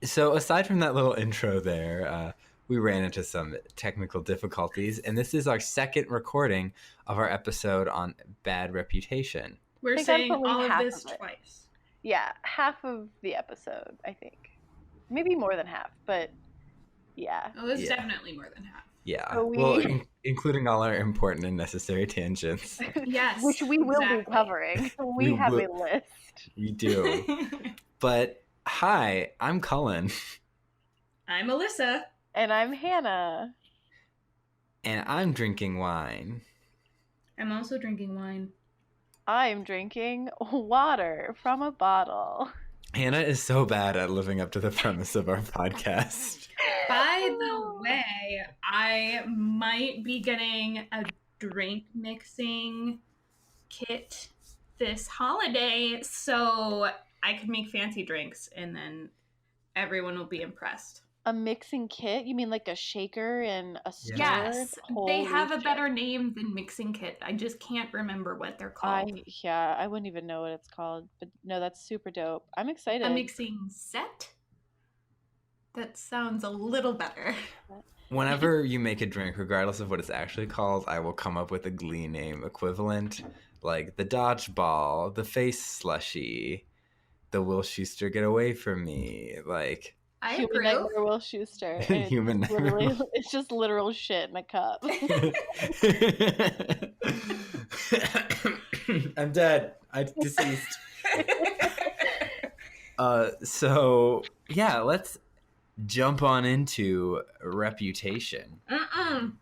So aside from that little intro there, we ran into some technical difficulties, and this is our second recording of our episode on bad reputation. We're saying all of this twice. Yeah, half of the episode, I think. Maybe more than half, but yeah. Oh, it's definitely more than half. Yeah, well, including all our important and necessary tangents. Yes. Which we will be covering. We have a list. We do. But, hi, I'm Cullen. I'm Allyssa. And I'm Hannah. And I'm drinking wine. I'm also drinking wine. I'm drinking water from a bottle. Hannah is so bad at living up to the premise of our podcast. By the way, I might be getting a drink mixing kit this holiday so I can make fancy drinks and then everyone will be impressed. A mixing kit? You mean like a shaker and a stir? Yes. They have a better name than mixing kit. I just can't remember what they're called. I wouldn't even know what it's called. But no, that's super dope. I'm excited. A mixing set? That sounds a little better. Whenever you make a drink, regardless of what it's actually called, I will come up with a Glee name equivalent. Like the dodgeball, the face slushy, the Will Schuster get away from me. Like... I Human approve. Nightmare Will Schuster. Human Nightmare. It's just literal shit in a cup. I'm dead. I'm deceased. So yeah, let's jump on into reputation.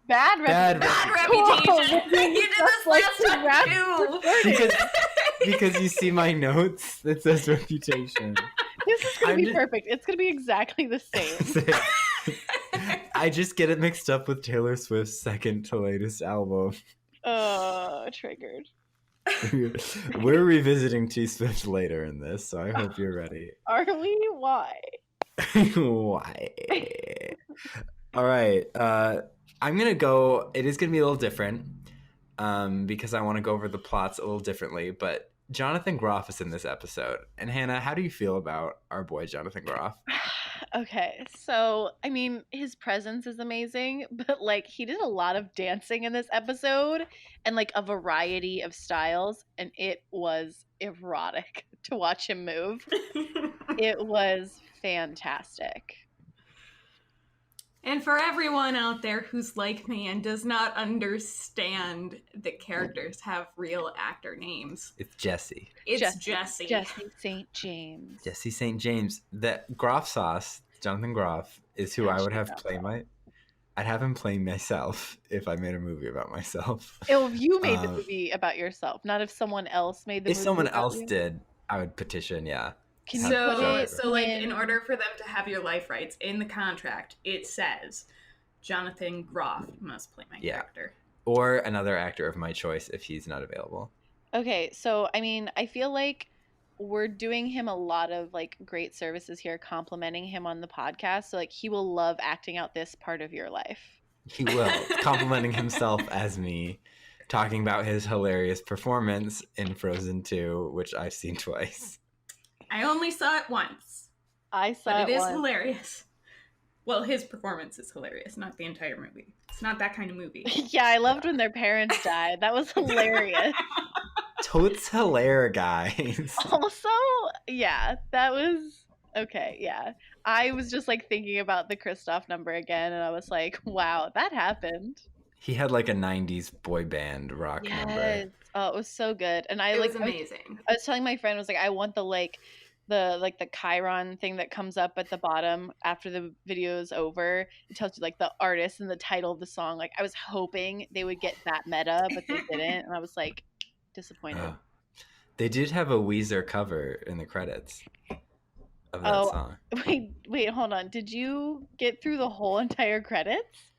Bad reputation. You did this last time too. Because you see my notes that says reputation. This is going to be perfect. It's going to be exactly the same. I just get it mixed up with Taylor Swift's second to latest album. Triggered. We're revisiting T Swift later in this, so I hope you're ready. Are we? Why? Why? All right. I'm going to go. It is going to be a little different because I want to go over the plots a little differently, but Jonathan Groff is in this episode. And Hannah, how do you feel about our boy Jonathan Groff? Okay, so, I mean, his presence is amazing, but, like, he did a lot of dancing in this episode and, like, a variety of styles, and it was erotic to watch him move. It was fantastic. And for everyone out there who's like me and does not understand that characters have real actor names. It's Jesse. It's Jesse. Jesse St. James. Jesse St. James. That Groff sauce, Jonathan Groff, is who I would have play I'd have him play myself if I made a movie about myself. If you made the movie about yourself, not if someone else made the movie. If someone else did, I would petition, yeah. So like, in order for them to have your life rights in the contract, it says Jonathan Groff must play my character. Or another actor of my choice if he's not available. Okay, so, I mean, I feel like we're doing him a lot of, like, great services here, complimenting him on the podcast. So, like, he will love acting out this part of your life. He will. Complimenting himself as me. Talking about his hilarious performance in Frozen 2, which I've seen twice. I only saw it once. I saw it once. But it is hilarious. Well, his performance is hilarious, not the entire movie. It's not that kind of movie. Yeah, I loved when their parents died. That was hilarious. Totes hilarious, guys. Also, yeah, that was... Okay, yeah. I was just, like, thinking about the Kristoff number again, and I was like, wow, that happened. He had, like, a 90s boy band rock number. Oh, it was so good. And it was amazing. I was telling my friend, I was like, I want the Chiron thing that comes up at the bottom after the video is over. It tells you, like, the artist and the title of the song. Like, I was hoping they would get that meta, but they didn't. And I was, like, disappointed. They did have a Weezer cover in the credits of that song. Wait, hold on. Did you get through the whole entire credits?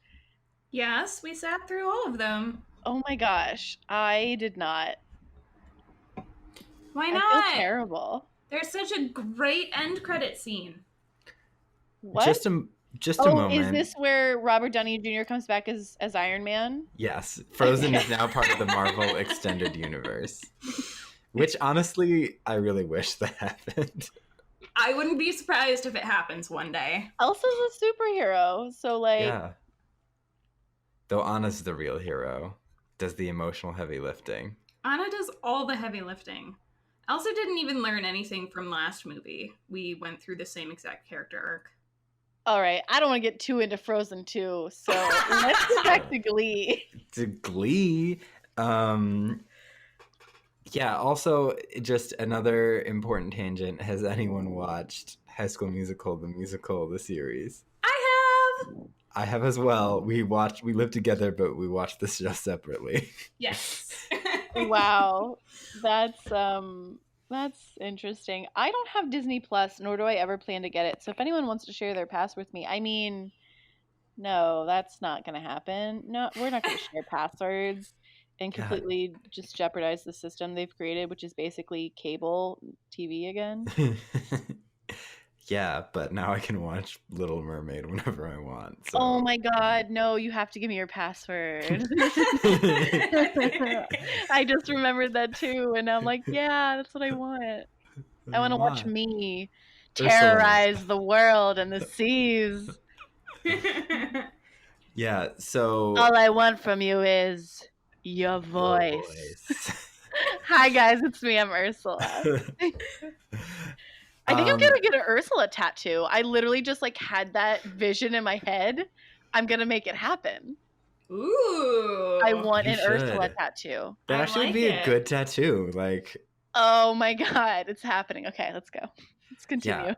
Yes, we sat through all of them. Oh my gosh, I did not. Why not? I feel terrible. There's such a great end credit scene. What? Just a moment. Is this where Robert Downey Jr. comes back as Iron Man? Yes. Frozen is now part of the Marvel Extended Universe. Which, honestly, I really wish that happened. I wouldn't be surprised if it happens one day. Elsa's a superhero, so like, Yeah. Though Anna's the real hero, does the emotional heavy lifting. Anna does all the heavy lifting. Elsa didn't even learn anything from last movie. We went through the same exact character arc. all right, I don't want to get too into Frozen 2, so let's get back to Glee. To Glee. Yeah, also, just another important tangent. Has anyone watched High School Musical, the musical, the series? I have! I have as well. We live together, but we watched this show separately. Yes. Wow, that's interesting. I don't have Disney Plus, nor do I ever plan to get it. So if anyone wants to share their password with me, I mean, no, that's not going to happen. No, we're not going to share passwords and God. completely just jeopardize the system they've created, which is basically cable TV again. Yeah, but now I can watch Little Mermaid whenever I want. So. Oh my god, no, you have to give me your password. I just remembered that too, and I'm like, yeah, that's what I want. I want to watch me terrorize the world and the seas. Yeah, so all I want from you is your voice. Hi guys, it's me, I'm Ursula. I think I'm gonna get an Ursula tattoo. I literally just like had that vision in my head. I'm gonna make it happen. Ooh. I want an Ursula tattoo. That actually would be a good tattoo. Like, oh my god, it's happening. Okay, let's go. Let's continue. Yeah.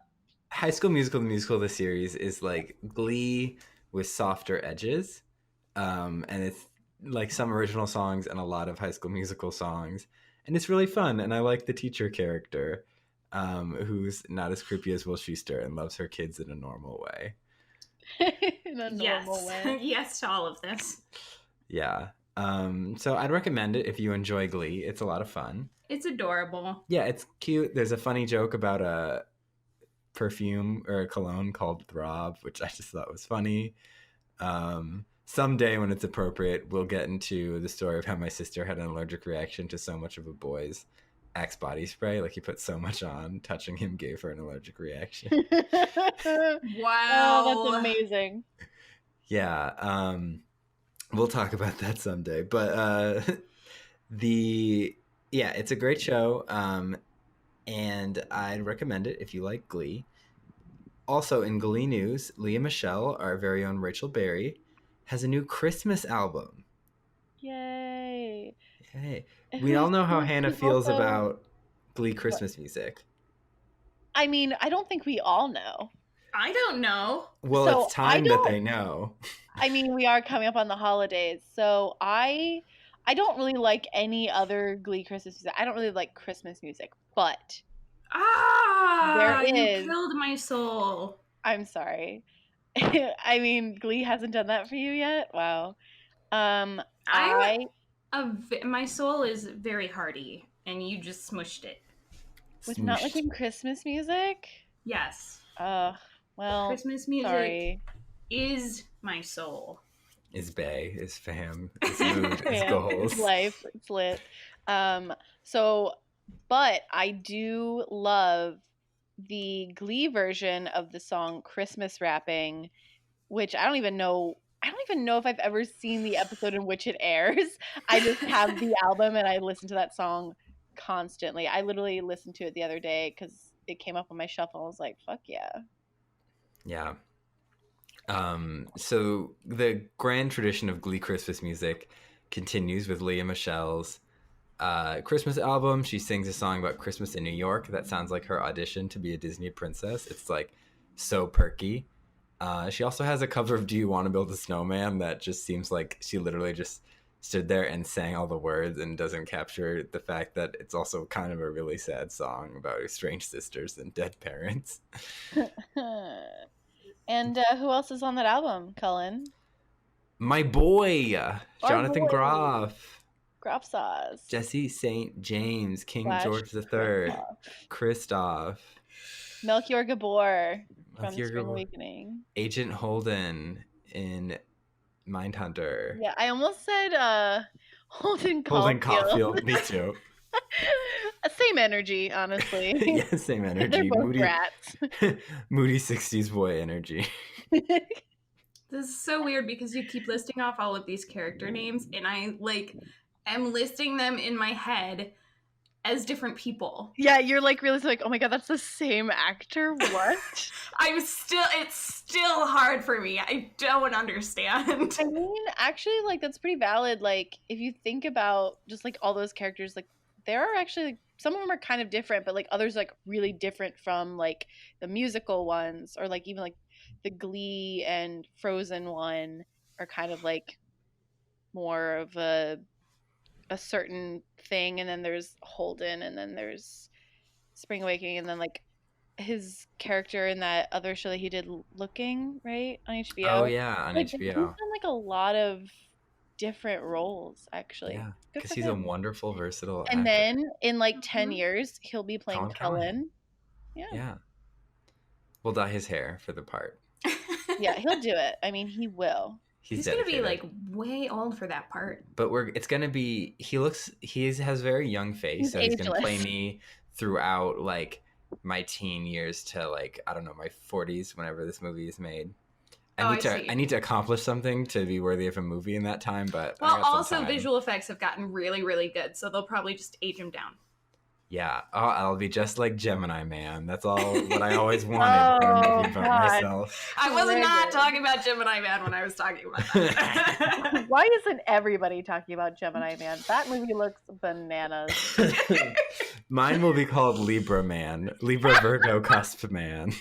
High School Musical, the musical, the series is like Glee with softer edges. And it's like some original songs and a lot of High School Musical songs. And it's really fun. And I like the teacher character. Who's not as creepy as Will Schuester and loves her kids in a normal way. In a normal way. Yes to all of this. Yeah. So I'd recommend it if you enjoy Glee. It's a lot of fun. It's adorable. Yeah, it's cute. There's a funny joke about a perfume or a cologne called Throb, which I just thought was funny. Someday when it's appropriate, we'll get into the story of how my sister had an allergic reaction to so much of a boy's Axe body spray. Like he put so much on, touching him gave her an allergic reaction. Wow. Oh, that's amazing. Yeah. We'll talk about that someday. But it's a great show. And I'd recommend it if you like Glee. Also in Glee news, Leah Michele, our very own Rachel Berry, has a new Christmas album. Yay. Hey, we all know how Hannah feels about Glee Christmas music. I mean, I don't think we all know. I don't know. Well, so it's time that they know. I mean, we are coming up on the holidays, so I don't really like any other Glee Christmas music. I don't really like Christmas music, but you killed my soul. I'm sorry. I mean, Glee hasn't done that for you yet? Wow. My soul is very hearty, and you just smushed it. With not liking Christmas music? Yes. Well, Christmas music is my soul. Is bae, is fam, is mood, is goals. It's life, it's lit. But I do love the Glee version of the song Christmas Wrapping, which I don't even know if I've ever seen the episode in which it airs. I just have the album and I listen to that song constantly. I literally listened to it the other day because it came up on my shuffle. I was like, fuck yeah. Yeah. So the grand tradition of Glee Christmas music continues with Leah Michele's Christmas album. She sings a song about Christmas in New York that sounds like her audition to be a Disney princess. It's like so perky. She also has a cover of Do You Want to Build a Snowman that just seems like she literally just stood there and sang all the words and doesn't capture the fact that it's also kind of a really sad song about estranged sisters and dead parents. And who else is on that album, Cullen? My boy, Jonathan Groff. Groff sauce. Jesse St. James, King George III. Kristoff. Melchior Gabor from The Spring Awakening. Agent Holden in Mindhunter. Yeah, I almost said Holden Caulfield. Holden Caulfield, me too. Same energy, honestly. Yeah, same energy. They're both rats. Moody 60s boy energy. This is so weird because you keep listing off all of these character names, and I am listing them in my head as different people. Yeah, you're like really like, oh my god, that's the same actor. What? It's still hard for me. I don't understand. I mean, actually, like that's pretty valid. Like if you think about just like all those characters, like there are actually like, some of them are kind of different, but like others like really different from like the musical ones, or like even like the Glee and Frozen one are kind of like more of a certain thing, and then there's Holden, and then there's Spring Awakening, and then like his character in that other show that he did, Looking, right, on HBO. Oh yeah, on like, HBO. He's done like a lot of different roles, actually. Yeah, Good because for he's him. a wonderful, versatile And actor. then in like 10 years, he'll be playing Cullen Cullen. Callaghan. Yeah. We'll dye his hair for the part. Yeah, he'll do it. I mean, he will. He's gonna be like way old for that part. But it's gonna be. He has very young face, so he's gonna play me throughout like my teen years to like I don't know, my 40s whenever this movie is made. I need to accomplish something to be worthy of a movie in that time. But also visual effects have gotten really, really good, so they'll probably just age him down. Yeah, I'll be just like Gemini Man. That's all what I always wanted from a movie about myself. I was not talking about Gemini Man when I was talking about that. Why isn't everybody talking about Gemini Man? That movie looks bananas. Mine will be called Libra Man. Libra Virgo Cusp Man.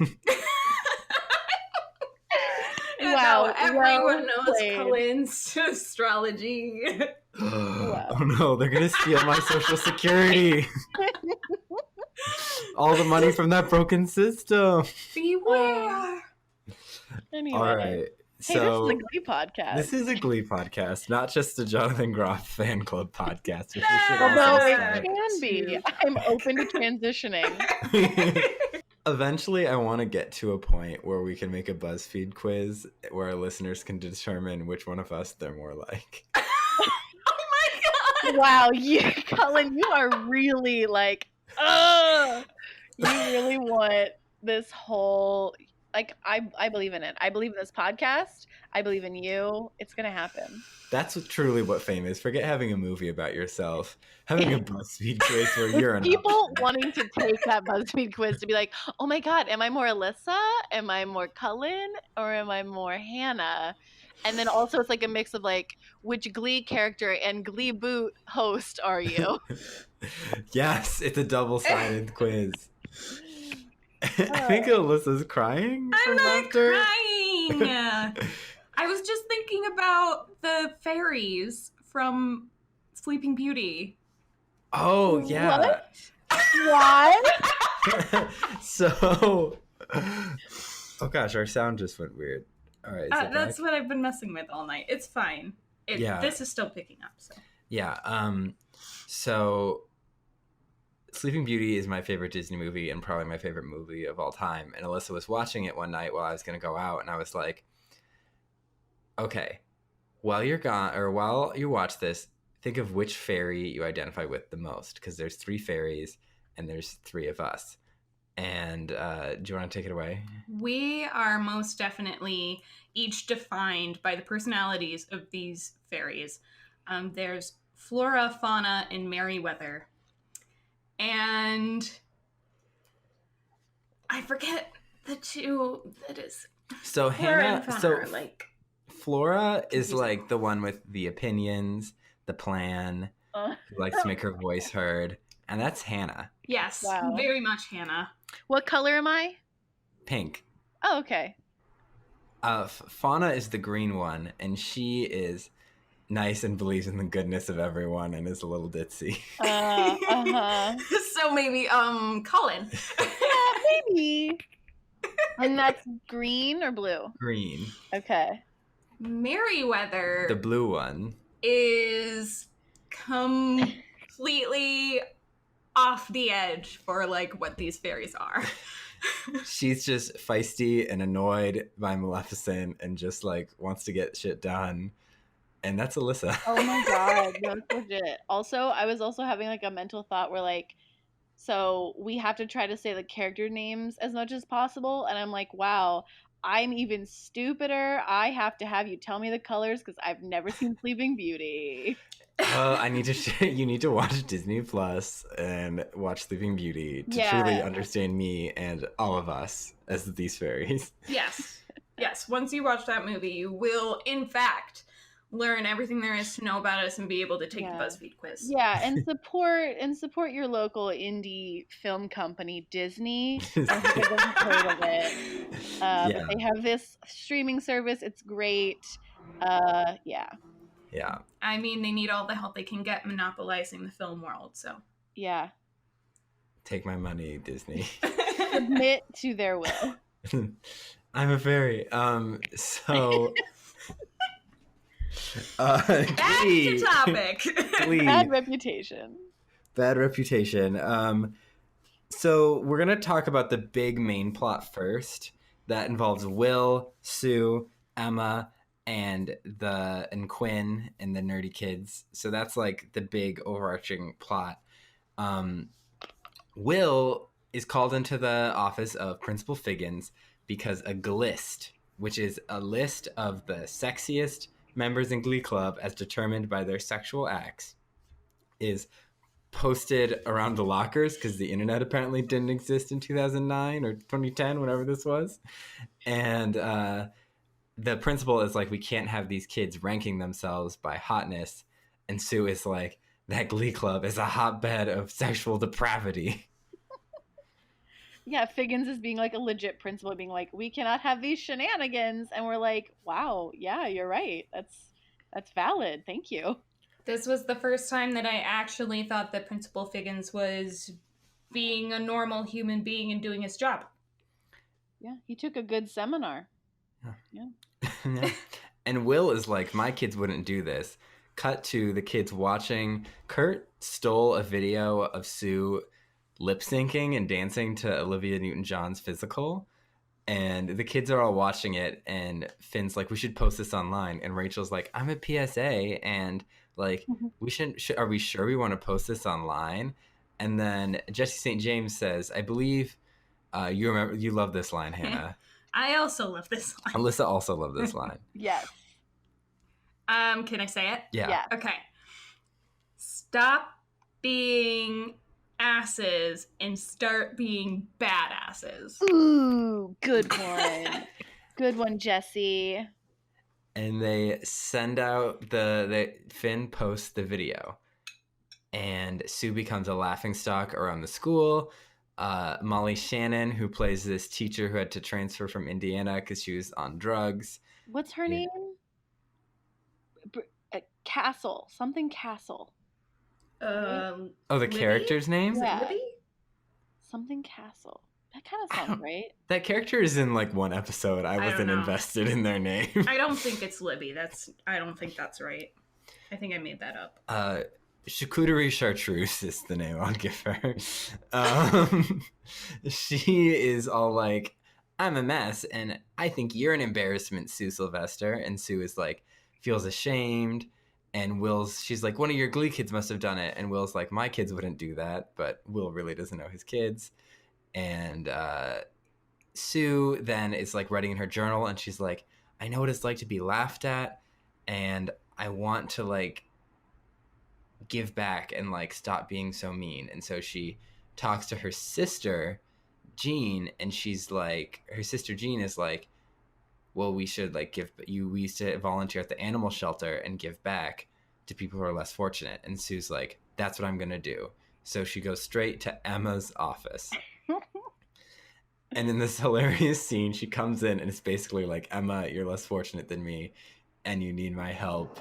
Wow, everyone knows Cullen's astrology. Wow. Oh no, they're gonna steal my social security. All the money from that broken system. Beware. Anyway. All right. Hey, so this is a Glee podcast. This is a Glee podcast, not just a Jonathan Groff fan club podcast. Which Although it can be. I'm open to transitioning. Eventually, I want to get to a point where we can make a BuzzFeed quiz where our listeners can determine which one of us they're more like. Wow, Cullen, you are really like, you really want this whole, like, I believe in it. I believe in this podcast. I believe in you. It's going to happen. That's truly what fame is. Forget having a movie about yourself. Having a BuzzFeed quiz where you're an people wanting to take that BuzzFeed quiz to be like, oh my God, am I more Alyssa? Am I more Cullen? Or am I more Hannah? And then also it's like a mix of like, which Glee character and Gleeboot host are you? Yes, it's a double-sided quiz. I think Alyssa's crying. I'm not crying. I was just thinking about the fairies from Sleeping Beauty. Oh, yeah. What? So, oh gosh, our sound just went weird. All right, that's what I've been messing with all night. It's fine. This is still picking up. So yeah. So Sleeping Beauty is my favorite Disney movie and probably my favorite movie of all time. And Alyssa was watching it one night while I was going to go out, and I was like, okay, while you're gone or while you watch this, think of which fairy you identify with the most, because there's 3 fairies and there's 3 of us. And do you want to take it away? We are most definitely each defined by the personalities of these fairies. There's Flora, Fauna, and Merryweather. And I forget the 2 that is. So Hannah, like Flora is like the one with the opinions, the plan, who likes to make her voice heard. And that's Hannah. Yes, wow. Very much Hannah. What color am I? Pink. Oh, okay. Fauna is the green one, and she is nice and believes in the goodness of everyone and is a little ditzy. So maybe, Cullen. Yeah, maybe. And that's green or blue? Green. Okay. Merryweather. The blue one. Is completely off the edge for like what these fairies are. She's just feisty and annoyed by Maleficent and just like wants to get shit done. And that's Alyssa. Oh my god, that's legit. Also, I was also having like a mental thought where like, so we have to try to say the character names as much as possible, and I'm like, wow, I'm even stupider. I have to have you tell me the colors because I've never seen Sleeping Beauty. I need to you need to watch Disney Plus and watch Sleeping Beauty to Yeah. truly understand me and all of us as these fairies. Yes. Yes. Once you watch that movie, you will, in fact, learn everything there is to know about us and be able to take the BuzzFeed quiz. Yeah, and support your local indie film company, Disney. I think I wasn't heard of it. But they have this streaming service. It's great. Yeah. Yeah. I mean, they need all the help they can get monopolizing the film world, so. Yeah. Take my money, Disney. Submit to their will. I'm a fairy. So back to topic. Bad reputation. Bad reputation. So we're gonna talk about the big main plot first. That involves Will, Sue, Emma, and Quinn and the nerdy kids. So that's like the big overarching plot. Will is called into the office of Principal Figgins because a glist, which is a list of the sexiest members in Glee Club as determined by their sexual acts, is posted around the lockers because the internet apparently didn't exist in 2009 or 2010, whenever this was. And the principal is like, we can't have these kids ranking themselves by hotness. And Sue is like, that Glee Club is a hotbed of sexual depravity. Yeah, Figgins is being like a legit principal, being like, we cannot have these shenanigans. And we're like, wow, yeah, you're right. That's valid. Thank you. This was the first time that I actually thought that Principal Figgins was being a normal human being and doing his job. Yeah, he took a good seminar. Yeah. Yeah. And Will is like, my kids wouldn't do this. Cut to the kids watching. Kurt stole a video of Sue lip syncing and dancing to Olivia Newton-John's Physical. And the kids are all watching it. And Finn's like, we should post this online. And Rachel's like, I'm a PSA. And like, are we sure we want to post this online? And then Jesse St. James says, I believe you love this line, Hannah. I also love this line. Alyssa also loved this line. Yes. Can I say it? Yeah. Okay. Stop being asses and start being badasses. Ooh, good one. Good one, Jesse. And they send out Finn posts the video. And Sue becomes a laughingstock around the school. Molly Shannon, who plays this teacher who had to transfer from Indiana because she was on drugs. What's her name? Castle. Something Castle. The Libby? character's name? Yeah. Libby? Something Castle. That kind of sounds right. That character is in like one episode. I wasn't invested in their name. I don't think it's Libby. I don't think that's right. I think I made that up. Charcuterie Chartreuse is the name I'll give her. She is all like, I'm a mess, and I think you're an embarrassment, Sue Sylvester. And Sue is like, feels ashamed. And she's like, one of your Glee kids must have done it. And Will's like, my kids wouldn't do that. But Will really doesn't know his kids. And Sue then is like writing in her journal, and she's like, I know what it's like to be laughed at, and I want to like give back and like stop being so mean. And so she talks to her sister Jean, and she's like, her sister Jean is like, well, we should like we used to volunteer at the animal shelter and give back to people who are less fortunate. And Sue's like, that's what I'm gonna do. So she goes straight to Emma's office. And in this hilarious scene, she comes in and it's basically like, Emma, you're less fortunate than me and you need my help.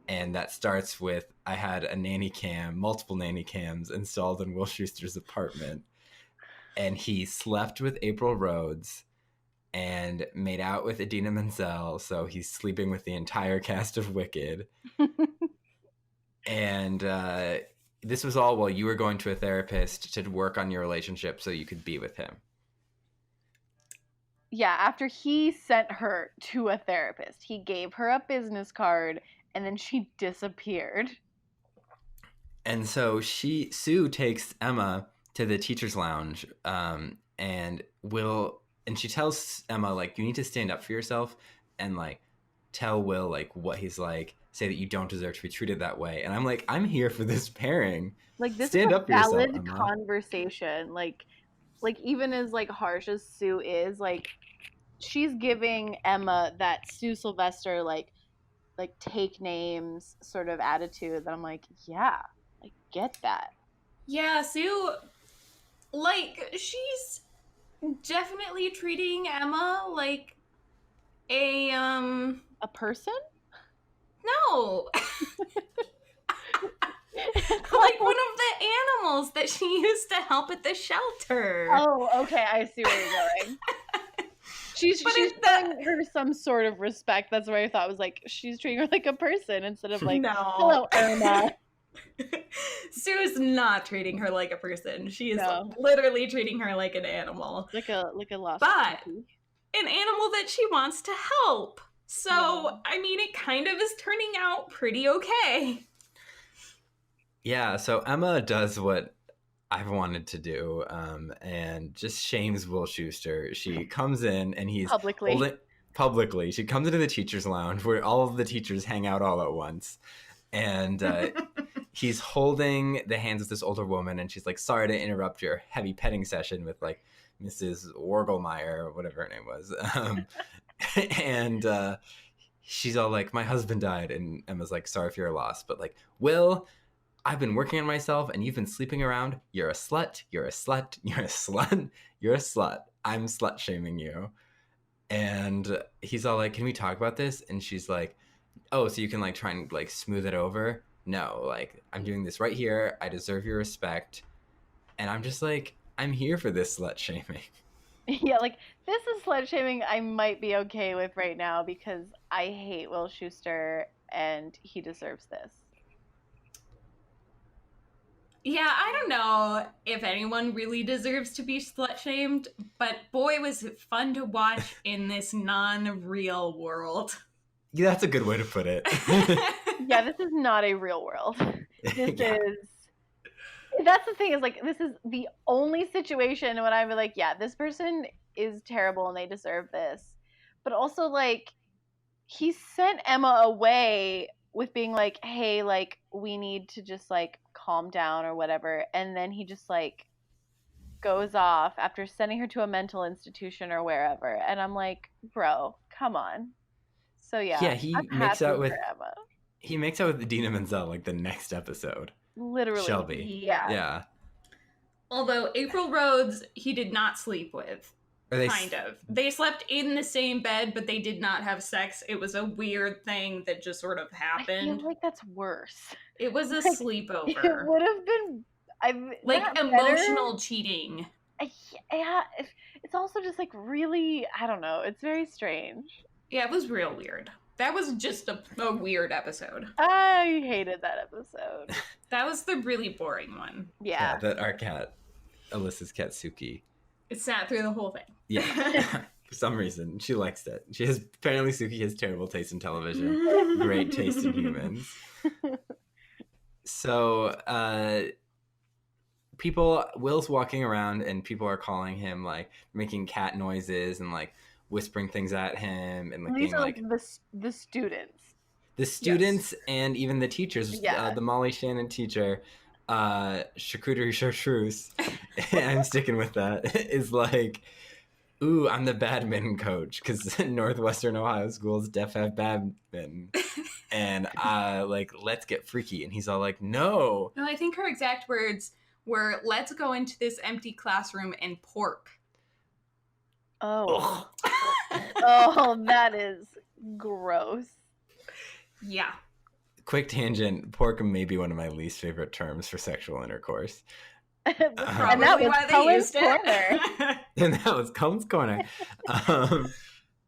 And that starts with, I had a nanny cam, multiple nanny cams installed in Will Schuester's apartment. And he slept with April Rhodes and made out with Idina Menzel. So he's sleeping with the entire cast of Wicked. And this was all while you were going to a therapist to work on your relationship so you could be with him. Yeah, after he sent her to a therapist, he gave her a business card and then she disappeared. And so Sue takes Emma to the teacher's lounge, and she tells Emma, like, you need to stand up for yourself and like tell Will like what he's like, say that you don't deserve to be treated that way. And I'm like, I'm here for this pairing. Like, this Stand is a up for yourself, valid Emma. conversation. Like even as like harsh as Sue is, like she's giving Emma that Sue Sylvester like take names sort of attitude that I'm like, yeah, I get that. Yeah, Sue, like, she's definitely treating Emma like a person? No. Like one of the animals that she used to help at the shelter. Oh, okay, I see where you're going. She's showing her some sort of respect. That's what I thought was like, she's treating her like a person instead of like, hello, Irma. Sue's not treating her like a person. She is literally treating her like an animal. Like a lost But puppy. An animal that she wants to help. So, I mean, it kind of is turning out pretty okay. Yeah, so Emma does what I've wanted to do, and just shames Will Schuester. She comes in and he's publicly. She comes into the teacher's lounge where all of the teachers hang out all at once, and he's holding the hands of this older woman, and she's like, "Sorry to interrupt your heavy petting session with like Mrs. Wargelmeyer or whatever her name was," and she's all like, "My husband died," and Emma's like, "Sorry for your loss, but like, Will, I've been working on myself and you've been sleeping around. You're a slut. You're a slut. You're a slut. You're a slut. I'm slut shaming you." And he's all like, "Can we talk about this?" And she's like, "Oh, so you can like try and like smooth it over?" No, like, I'm doing this right here. I deserve your respect. And I'm just like, I'm here for this slut shaming. Yeah, like, this is slut shaming I might be okay with right now because I hate Will Schuester and he deserves this. Yeah, I don't know if anyone really deserves to be slut-shamed, but boy, was it fun to watch in this non-real world. Yeah, that's a good way to put it. Yeah, this is not a real world. That's the thing, is like, this is the only situation when I'm like, yeah, this person is terrible and they deserve this. But also, like, he sent Emma away with being like, hey, like, we need to just like calm down or whatever, and then he just like goes off after sending her to a mental institution or wherever, and I'm like, bro, come on. So yeah, he makes out with Emma. He makes out with Dina Menzel like the next episode. Literally. Shelby. Yeah. Although April Rhodes, he did not sleep with. Kind of. They slept in the same bed, but they did not have sex. It was a weird thing that just sort of happened. I feel like that's worse. It was a sleepover. It would have been like emotional cheating. Yeah, it's also just like really, I don't know. It's very strange. Yeah, it was real weird. That was just a weird episode. I hated that episode. That was the really boring one. Yeah. That our cat, Alyssa's cat Suki. It sat through the whole thing. Yeah. For some reason, she likes it. Apparently Suki has terrible taste in television. Great taste in humans. So, Will's walking around and people are calling him, like, making cat noises and, like, whispering things at him. And these are, like, the students. The students and even the teachers. Yeah. The Molly Shannon teacher, Charcuterie Chartreuse, I'm sticking with that, is like, ooh, I'm the badminton coach because Northwestern Ohio schools def have badminton, and like, let's get freaky. And he's all like, no, I think her exact words were, let's go into this empty classroom and pork. Oh. Oh, that is gross. Yeah. Quick tangent, pork may be one of my least favorite terms for sexual intercourse. And that was Cullen's Corner. And that was Cullen's Corner.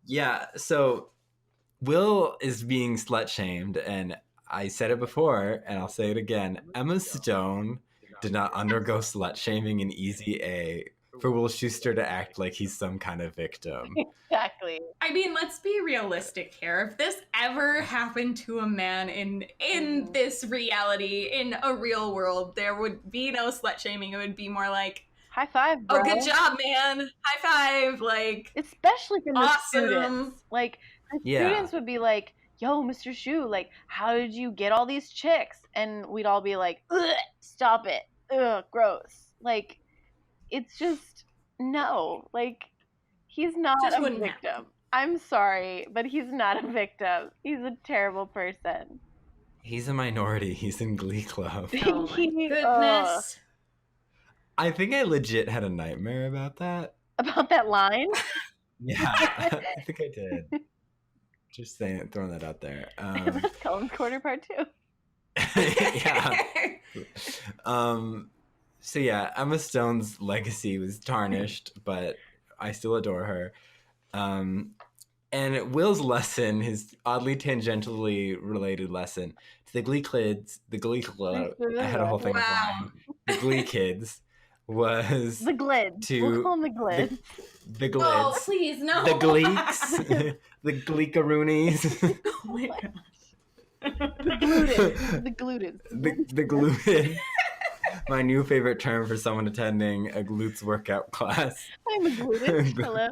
Yeah, so Will is being slut-shamed, and I said it before, and I'll say it again. Emma Stone did not undergo slut-shaming in Easy A for Will Schuester to act like he's some kind of victim. Exactly. I mean, let's be realistic here. If this ever happened to a man in this reality, in a real world, there would be no slut shaming. It would be more like, high five, bro. oh, good job, man. High five. Like, especially from the awesome. students. Like, the students would be like, yo, Mr. Shu, like, how did you get all these chicks? And we'd all be like, ugh, stop it. Ugh, gross. Like, it's just, no. Like, he's not a victim. Happen. I'm sorry, but he's not a victim. He's a terrible person. He's a minority. He's in Glee Club. Oh my goodness. I think I legit had a nightmare about that. About that line? Yeah, I think I did. Just saying, throwing that out there. That's Cullen's Corner Part 2. Yeah. So yeah, Emma Stone's legacy was tarnished, but I still adore her. And Will's lesson, his oddly tangentially related lesson to the Glee kids, I had a whole thing of line. The Glee kids was the Glids. We'll call them the Glids. The Glids. Oh, please, no. The Gleeks. The Gleekaroonies. Oh my gosh. The glutens. The gluten. My new favorite term for someone attending a glutes workout class. I'm a gluten. Hello.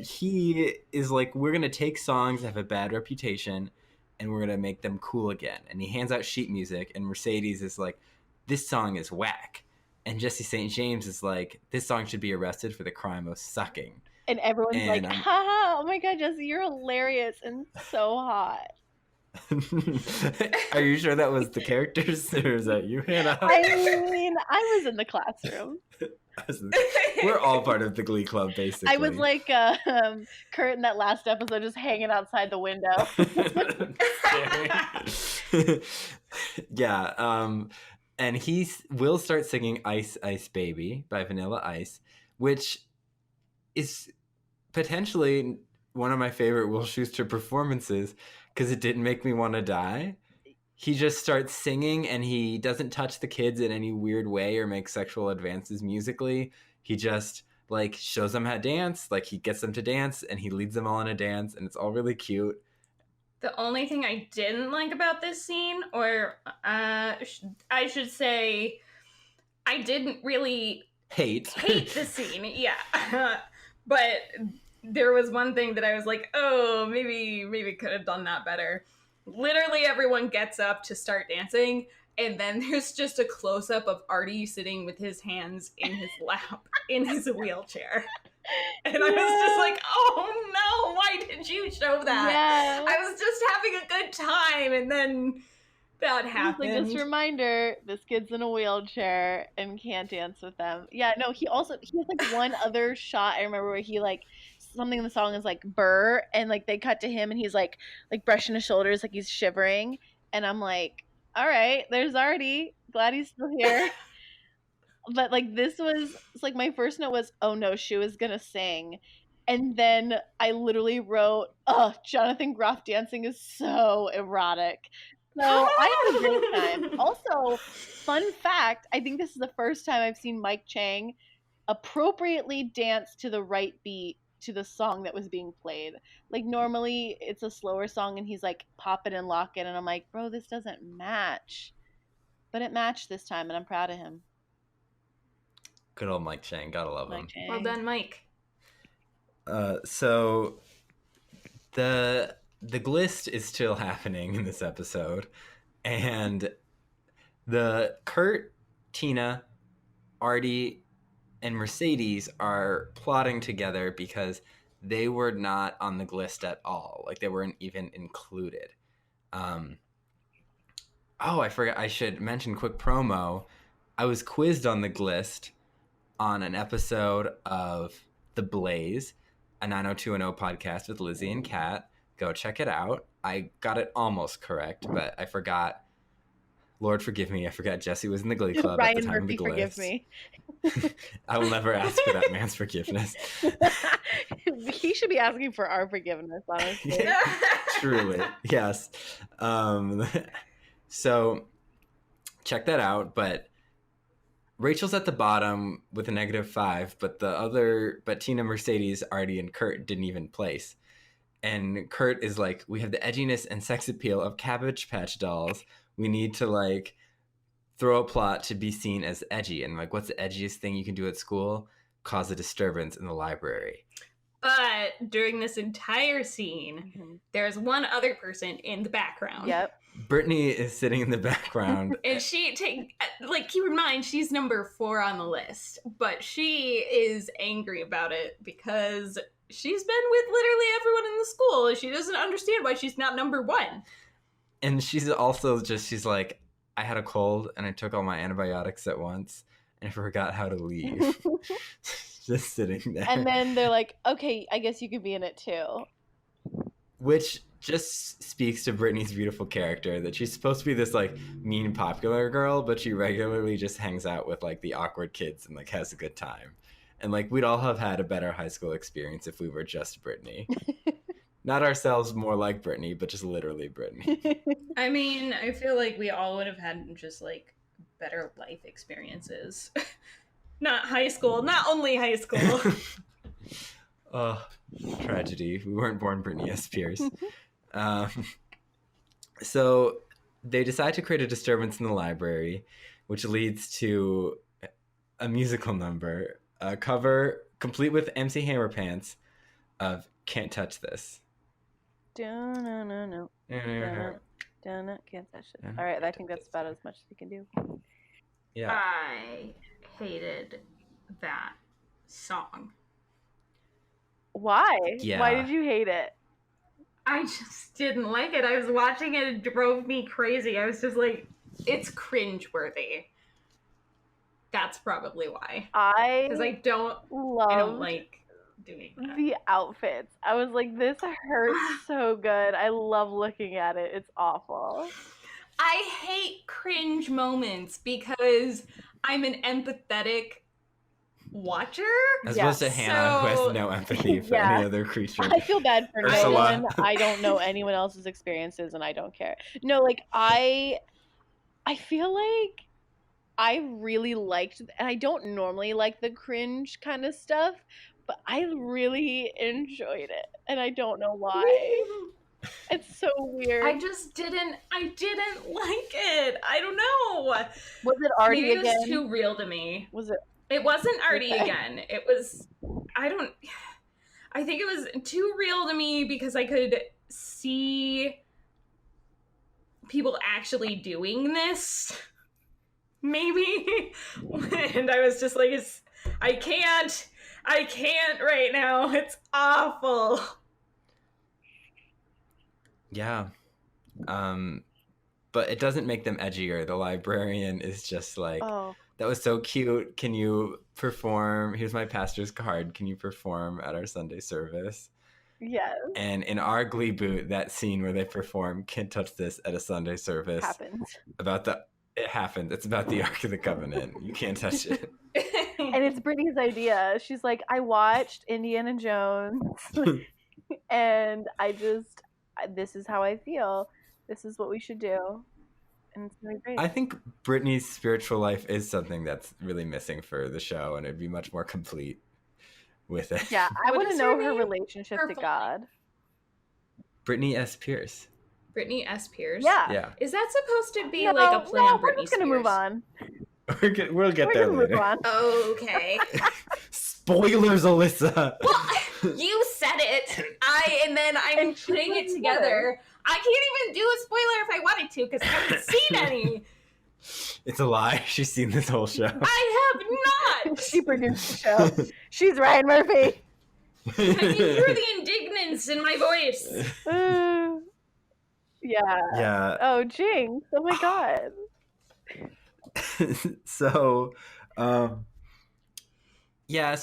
He is like, we're going to take songs that have a bad reputation and we're going to make them cool again. And he hands out sheet music, and Mercedes is like, this song is whack. And Jesse St. James is like, this song should be arrested for the crime of sucking. And everyone's like, haha, oh my god, Jesse, you're hilarious and so hot. Are you sure that was the characters, or is that you, Hannah? I mean, I was in the classroom. We're all part of the Glee Club, basically. I was like Kurt in that last episode, just hanging outside the window. Yeah, and he will start singing Ice Ice Baby by Vanilla Ice, which is potentially one of my favorite Will Schuester performances because it didn't make me want to die. He just starts singing and he doesn't touch the kids in any weird way or make sexual advances musically. He just like shows them how to dance, like he gets them to dance and he leads them all in a dance, and it's all really cute. The only thing I didn't like about this scene, or I should say, I didn't really hate the scene, yeah. But there was one thing that I was like, oh, maybe could have done that better. Literally everyone gets up to start dancing, and then there's just a close-up of Artie sitting with his hands in his lap in his wheelchair. And I was just like, oh no, why did you show that? Yeah. I was just having a good time, and then that happened. Like, just a reminder, this kid's in a wheelchair and can't dance with them. Yeah, no, he has like one other shot I remember where he like, something in the song is like burr, and like they cut to him and he's like brushing his shoulders like he's shivering, and I'm like, all right, there's Artie, glad he's still here. But like this was, it's like my first note was, oh no, Shu is gonna sing, and then I literally wrote, oh, Jonathan Groff dancing is so erotic. So I had a great time. Also, fun fact, I think this is the first time I've seen Mike Chang appropriately dance to the right beat to the song that was being played. Like normally it's a slower song and he's like popping and locking, and I'm like, bro, this doesn't match. But it matched this time, and I'm proud of him. Good old Mike Chang, gotta love him. Chang. Well done, Mike. So the glist is still happening in this episode, and the Kurt, Tina, Artie, and Mercedes are plotting together because they were not on the glist at all. Like, they weren't even included. Oh, I forgot. I should mention quick promo. I was quizzed on the glist on an episode of The Blaze, a 90210 podcast with Lizzie and Kat. Go check it out. I got it almost correct, but I forgot. Lord forgive me, I forgot Jesse was in the Glee Club Ryan at the time Murphy, of the glist. forgive me. I will never ask for that man's forgiveness. He should be asking for our forgiveness, honestly. Truly, yes. So check that out. But Rachel's at the bottom with a -5, but Tina, Mercedes, Artie, and Kurt didn't even place. And Kurt is like, we have the edginess and sex appeal of Cabbage Patch dolls. We need to like throw a plot to be seen as edgy. And like, what's the edgiest thing you can do at school? Cause a disturbance in the library. But during this entire scene, there's one other person in the background. Yep. Brittany is sitting in the background. And keep in mind, she's number 4 on the list. But she is angry about it because she's been with literally everyone in the school. She doesn't understand why she's not number 1. And she's also she's like, I had a cold and I took all my antibiotics at once and I forgot how to leave. Just sitting there. And then they're like, okay, I guess you could be in it too. Which just speaks to Brittany's beautiful character, that she's supposed to be this like mean popular girl, but she regularly just hangs out with like the awkward kids and like has a good time. And like we'd all have had a better high school experience if we were just Brittany. Not ourselves more like Brittany, but just literally Brittany. I mean, I feel like we all would have had just like better life experiences. Not high school, not only high school. Oh, tragedy. We weren't born Britney Spears. So they decide to create a disturbance in the library, which leads to a musical number, a cover complete with MC Hammer Pants of Can't Touch This. No. Can't touch it. All right, I think that's about as much as we can do. Yeah. I hated that song. Why? Yeah. Why did you hate it? I just didn't like it. I was watching it, it drove me crazy. I was just like, it's cringeworthy. That's probably why. Because I don't like doing that. The outfits. I was like, this hurts so good. I love looking at it. It's awful. I hate cringe moments because I'm an empathetic watcher. As opposed to Hannah, who has no empathy for any other creature. I feel bad for no one. I don't know anyone else's experiences and I don't care. No, like I feel like I really liked, and I don't normally like the cringe kind of stuff, but I really enjoyed it. And I don't know why. It's so weird. I didn't like it. I don't know. Was it Artie Maybe again? It was too real to me. Was it? It wasn't Artie again. It was, I think it was too real to me because I could see people actually doing this. Maybe. And I was just like, I can't right now. It's awful. Yeah. But it doesn't make them edgier. The librarian is just like, that was so cute. Can you perform? Here's my pastor's card. Can you perform at our Sunday service? Yes. And in our Gleeboot, that scene where they perform Can't Touch This at a Sunday service. It happened. It's about the Ark of the Covenant. You can't touch it. And it's Brittany's idea. She's like, I watched Indiana Jones and this is how I feel. This is what we should do. And it's really great. I think Brittany's spiritual life is something that's really missing for the show, and it'd be much more complete with it. Yeah, I want to know her relationship to God. Brittany S. Pierce. Brittany S. Pierce? Yeah. Is that supposed to be like a play on Britney Spears? We're just going to move on. We'll get there later. Move on. Okay. Spoilers, Alyssa. Well, you said it. And then I'm putting it together. I can't even do a spoiler if I wanted to because I haven't seen any. It's a lie. She's seen this whole show. I have not. She produced the show. She's Ryan Murphy. I can hear the indignance in my voice. Yeah. Oh, Jinx. Oh my God. So, so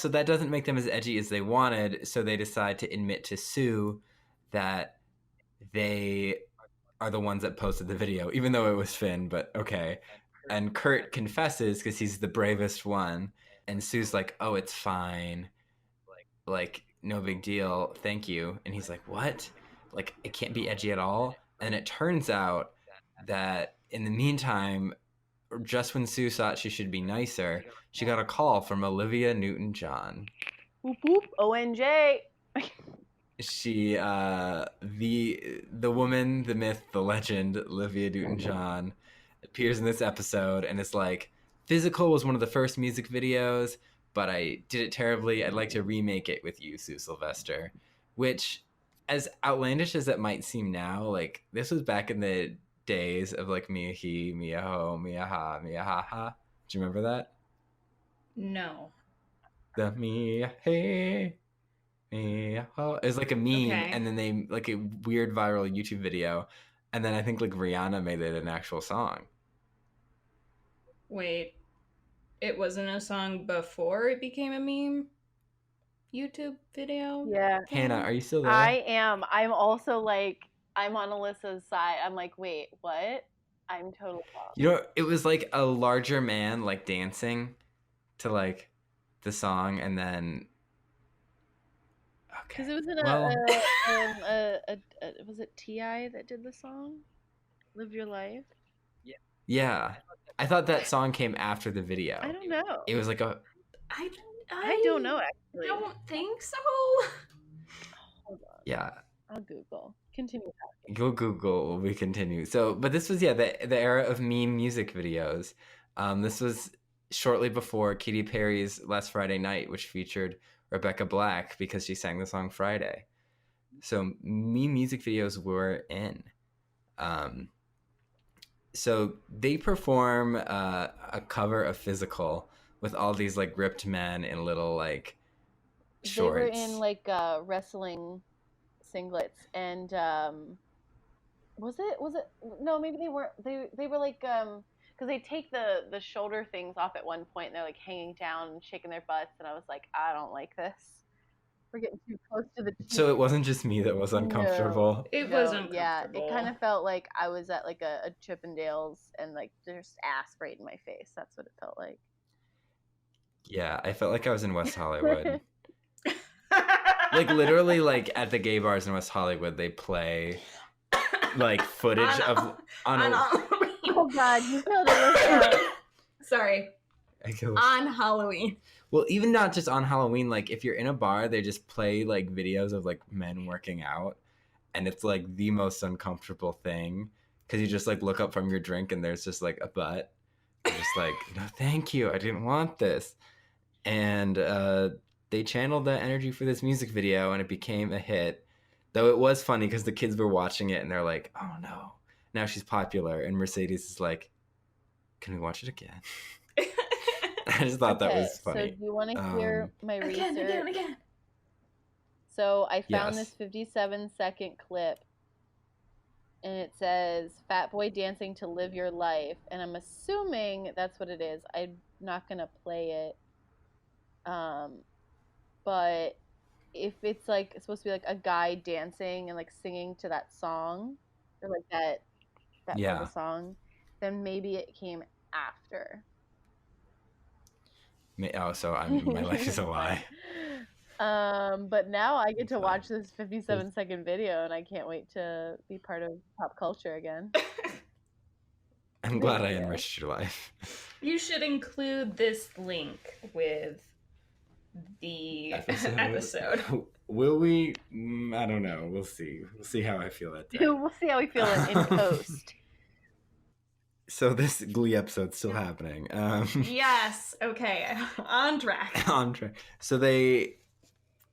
that doesn't make them as edgy as they wanted. So they decide to admit to Sue that they are the ones that posted the video, even though it was Finn, but okay. And Kurt confesses because he's the bravest one. And Sue's like, oh, it's fine. Like, no big deal. Thank you. And he's like, what? Like, it can't be edgy at all? And it turns out that in the meantime, just when Sue thought she should be nicer, she got a call from Olivia Newton-John. Whoop whoop, ONJ. She, the woman, the myth, the legend, Olivia Newton-John, appears in this episode and is like, Physical was one of the first music videos, but I did it terribly. I'd like to remake it with you, Sue Sylvester. Which, as outlandish as it might seem now, like, this was back in the days of, like, Mia he, Mia ho, Mia ha, Mia ha ha. Do you remember that? No. The Mia hey, Mia ho. It was like a meme, Okay. and then they, like, a weird viral YouTube video, and then I think, like, Rihanna made it an actual song. Wait. It wasn't a song before it became a meme YouTube video? Yeah. Hannah, are you still there? I am. I'm also like, I'm on Alyssa's side. I'm like, wait, what? I'm totally lost. You know, it was like a larger man, like, dancing to, like, the song, and then... Okay. Because it was in was it T.I. that did the song? Live Your Life? Yeah. I thought that song came after the video. I don't know. It was like a... I don't know, actually. I don't think so. Hold on. Yeah. I'll Google. Continue. Go Google, we continue. So, but this was, the era of meme music videos. This was shortly before Katy Perry's Last Friday Night, which featured Rebecca Black because she sang the song Friday. So meme music videos were in. So they perform a cover of Physical with all these, like, ripped men in little, like, shorts. They were in, like, wrestling singlets, and was it no, maybe they weren't. They were like, because they take the shoulder things off at one point, and they're like hanging down and shaking their butts, and I was like, I don't like this. We're getting too close to the teeth. So it wasn't just me that was uncomfortable. No, it was uncomfortable. Yeah, it kind of felt like I was at, like, a Chippendales, and, like, there's ass right in my face. That's what it felt like. Yeah, I felt like I was in West Hollywood. Like, literally, like, at the gay bars in West Hollywood, they play, like, footage on Halloween. Oh God, you killed it. Sorry. On Halloween. Well, even not just on Halloween, like, if you're in a bar, they just play, like, videos of, like, men working out, and it's, like, the most uncomfortable thing, because you just, like, look up from your drink, and there's just, like, a butt. You're just like, no, thank you, I didn't want this. And they channeled that energy for this music video, and it became a hit. Though it was funny, because the kids were watching it, and they're like, oh, no, now she's popular, and Mercedes is like, can we watch it again? I just thought that was funny. So do you want to hear my research? Again. So I found this 57-second clip, and it says, Fat Boy dancing to Live Your Life. And I'm assuming that's what it is. I'm not going to play it. But if it's, like, it's supposed to be, like, a guy dancing and, like, singing to that song, or, like, that part of the song, then maybe it came after. Oh, so my life is a lie. But now I get to watch this 57-second video, and I can't wait to be part of pop culture again. I'm glad I enriched your life. You should include this link with the episode. Will we? I don't know. We'll see. We'll see how I feel that day. We'll see how we feel in post. So this Glee episode's still happening. Yes. Okay. On track. On track. So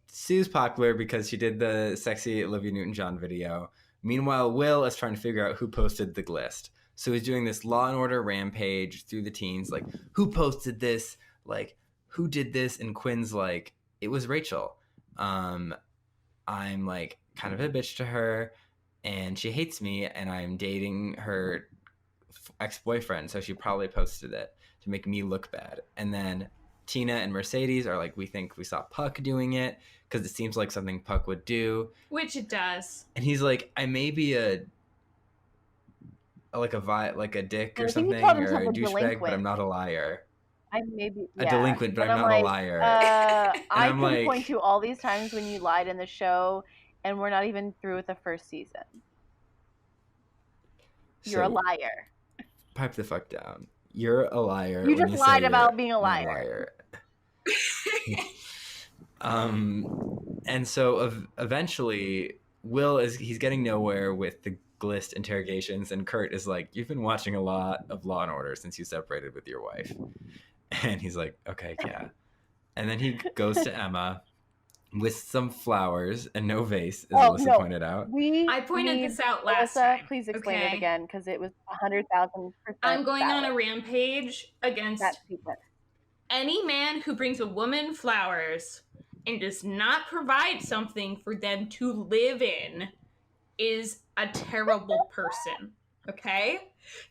Sue's popular because she did the sexy Olivia Newton-John video. Meanwhile, Will is trying to figure out who posted the glist. So he's doing this Law and Order rampage through the teens, like, who posted this? Like, who did this? And Quinn's like, it was Rachel. I'm, like, kind of a bitch to her, and she hates me, and I'm dating her ex-boyfriend, so she probably posted it to make me look bad. And then Tina and Mercedes are like, we think we saw Puck doing it because it seems like something Puck would do, which it does. And he's like, I may be a dick or something, or a douchebag, but I'm not a liar. I may be a delinquent, but I'm not a liar. I can point to all these times when you lied in the show, and we're not even through with the first season. You're a liar. Pipe the fuck down. you're a liar. You when just say lied you're about being a not liar. And so eventually, Will he's getting nowhere with the Glist interrogations, and Kurt is like, "You've been watching a lot of Law and Order since you separated with your wife," and he's like, "Okay, yeah." And then he goes to Emma with some flowers and no vase, as Alyssa pointed out. I pointed this out last Alyssa, time. please explain it Okay? again, because it was 100,000%. I'm going on a valid. rampage against That secret. any man who brings a woman flowers and does not provide something for them to live in is a terrible person. Okay?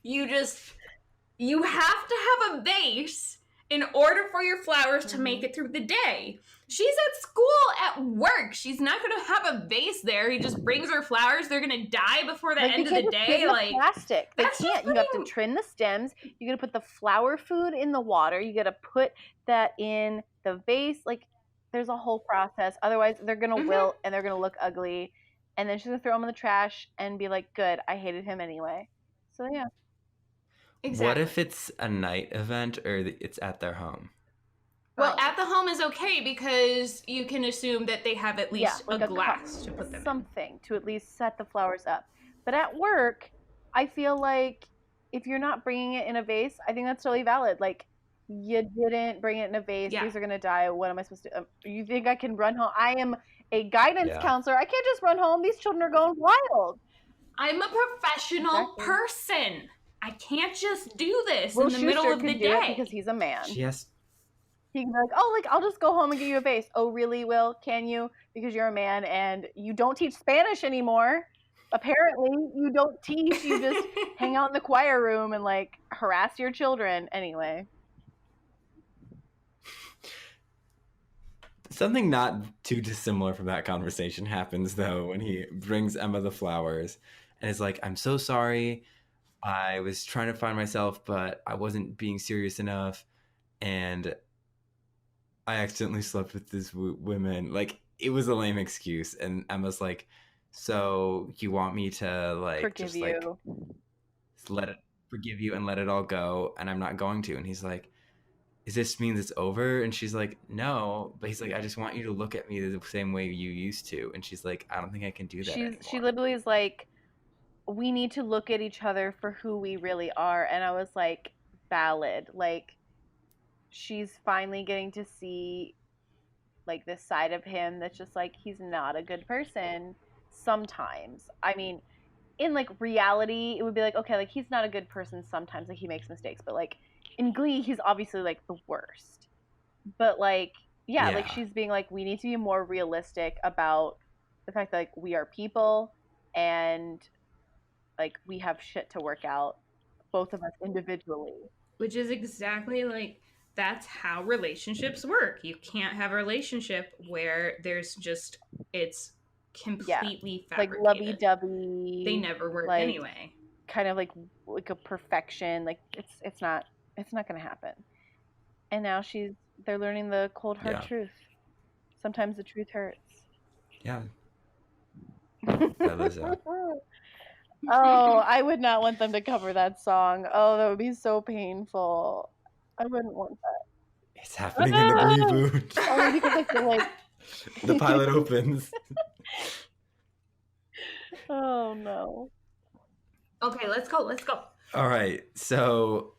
You have to have a vase in order for your flowers to make it through the day. She's at school at work. She's not going to have a vase there. He just brings her flowers. They're going to die before the end of the day. Like plastic. They that's can't. You have to trim the stems. You got to put the flower food in the water. You got to put that in the vase. Like, there's a whole process. Otherwise, they're going to wilt and they're going to look ugly. And then she's going to throw them in the trash and be like, good, I hated him anyway. So, yeah. Exactly. What if it's a night event or it's at their home? Well, at the home is okay because you can assume that they have at least like a glass to put them something to at least set the flowers up. But at work, I feel like if you're not bringing it in a vase, I think that's totally valid. Like, you didn't bring it in a vase. Yeah. These are going to die. What am I supposed to do? You think I can run home? I am a guidance counselor. I can't just run home. These children are going wild. I'm a professional person. I can't just do this in the middle of the day. Because he's a man. Yes. He can be like, oh, like, I'll just go home and give you a vase. Oh, really, Will? Can you? Because you're a man and you don't teach Spanish anymore. Apparently, you don't teach. You just hang out in the choir room and, like, harass your children. Anyway. Something not too dissimilar from that conversation happens, though, when he brings Emma the flowers and is like, I'm so sorry. I was trying to find myself, but I wasn't being serious enough. And I accidentally slept with this woman. Like, it was a lame excuse. And Emma's like, so you want me to, like, forgive forgive you and let it all go, and I'm not going to. And he's like, does this mean it's over? And she's like, no. But he's like, I just want you to look at me the same way you used to. And she's like, I don't think I can do that anymore. She literally is like, we need to look at each other for who we really are. And I was like, valid. Like, she's finally getting to see, like, this side of him that's just like, he's not a good person sometimes. I mean, in, like, reality, it would be like, okay, like, he's not a good person sometimes. Like, he makes mistakes. But, like, in Glee, he's obviously, like, the worst. But, like, yeah, like, she's being like, we need to be more realistic about the fact that, like, we are people and, like, we have shit to work out, both of us individually. Which is exactly, like, that's how relationships work. You can't have a relationship where there's just, it's completely fabricated. Like, lovey-dovey. They never work, like, anyway. Kind of like a perfection. Like, it's not going to happen. And now they're learning the cold hard truth. Sometimes the truth hurts. Yeah. Allyssa. Oh, I would not want them to cover that song. Oh, that would be so painful. I wouldn't want that. It's happening in the Gleeboot. Only because I feel like the pilot opens. Oh no. Okay, let's go. All right, so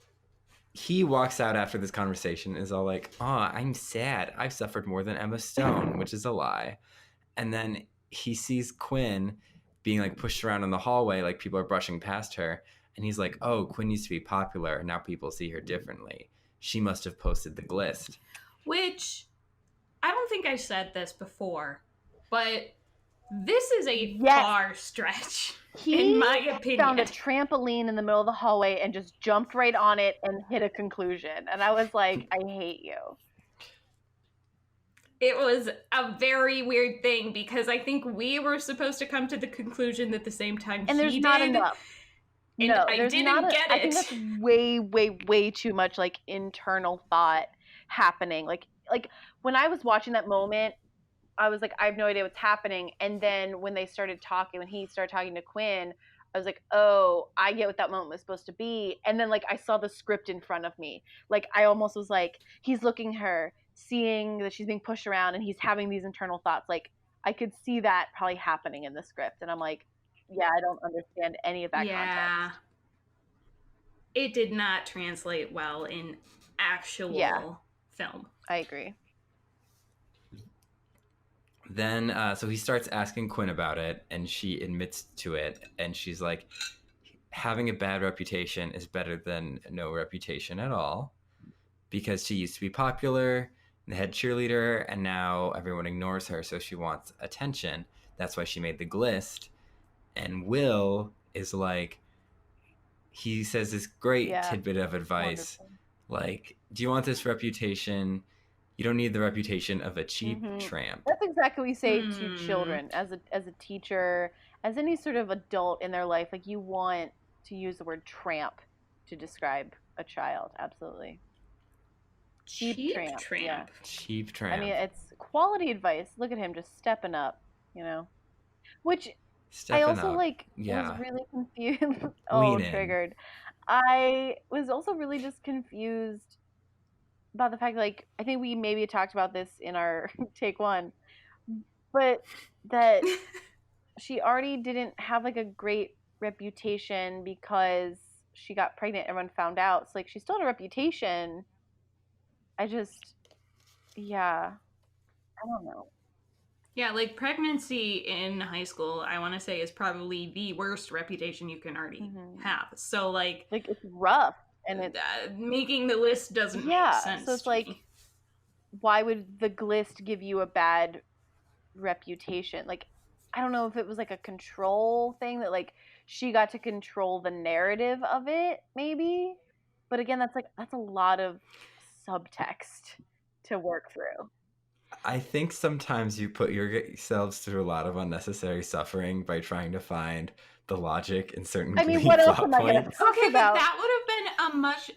he walks out after this conversation and is all like, I'm sad. I've suffered more than Emma Stone, which is a lie. And then he sees Quinn being, like, pushed around in the hallway, like people are brushing past her. And he's like, oh, Quinn used to be popular. Now people see her differently. She must have posted the glist. Which, I don't think I said this before, but this is a far stretch, in my opinion. Found a trampoline in the middle of the hallway and just jumped right on it and hit a conclusion. And I was like, I hate you. It was a very weird thing because I think we were supposed to come to the conclusion at the same time and there's not enough. And no, I didn't get it. I think that's way, way, way too much, like, internal thought happening. Like when I was watching that moment, I was like, I have no idea what's happening. And then when he started talking to Quinn, I was like, oh, I get what that moment was supposed to be. And then like I saw the script in front of me. Like I almost was like, he's looking at her, seeing that she's being pushed around, and he's having these internal thoughts. Like I could see that probably happening in the script. And I'm like, yeah, I don't understand any of that context. It did not translate well in actual film. I agree. Then, so he starts asking Quinn about it, and she admits to it, and she's like, having a bad reputation is better than no reputation at all, because she used to be popular, the head cheerleader, and now everyone ignores her, so she wants attention. That's why she made the glist. And Will is like, he says this great tidbit of advice, like, do you want this reputation? You don't need the reputation of a cheap tramp. That's exactly what we say to children as a teacher, as any sort of adult in their life. Like you want to use the word tramp to describe a child. Absolutely. Cheap tramp. Yeah. Cheap tramp. I mean, it's quality advice. Look at him just stepping up, you know. Which I also like was really confused. Oh, triggered. I was also really just confused about the fact, like, I think we maybe talked about this in our take one, but that she already didn't have like a great reputation because she got pregnant. Everyone found out. So like, she still had a reputation. I don't know. Yeah, like pregnancy in high school, I want to say, is probably the worst reputation you can already have. So like it's rough. And it's making the list doesn't make sense. So it's like, why would the glist give you a bad reputation? Like, I don't know if it was like a control thing that like she got to control the narrative of it, maybe. But again, that's a lot of subtext to work through. I think sometimes you put yourselves through a lot of unnecessary suffering by trying to find the logic in certain what else am I going to talk about? But that would have been a much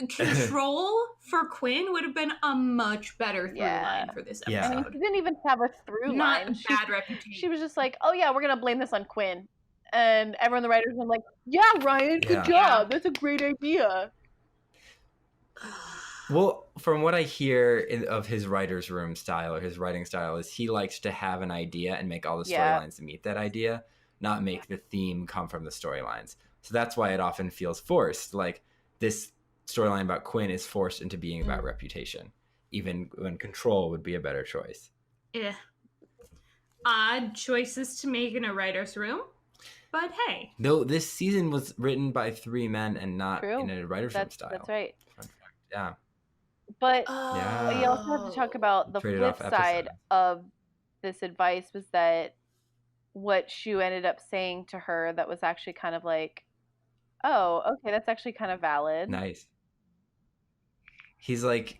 control for Quinn would have been a much better through line for this episode. Yeah. I mean, she didn't even have a through line. Bad reputation. She was just like, oh yeah, we're gonna blame this on Quinn, and everyone, the writers, were like, yeah, Ryan, good job. That's a great idea. Well, from what I hear of his writer's room style or his writing style is he likes to have an idea and make all the storylines to meet that idea, not make the theme come from the storylines. So that's why it often feels forced. Like this storyline about Quinn is forced into being about reputation, even when control would be a better choice. Yeah. Odd choices to make in a writer's room, but hey. No, this season was written by 3 men and not in a writer's room style. That's right. Yeah. But you also have to talk about the flip side of this advice was that what Shu ended up saying to her that was actually kind of like, oh, okay, that's actually kind of valid. Nice. He's like,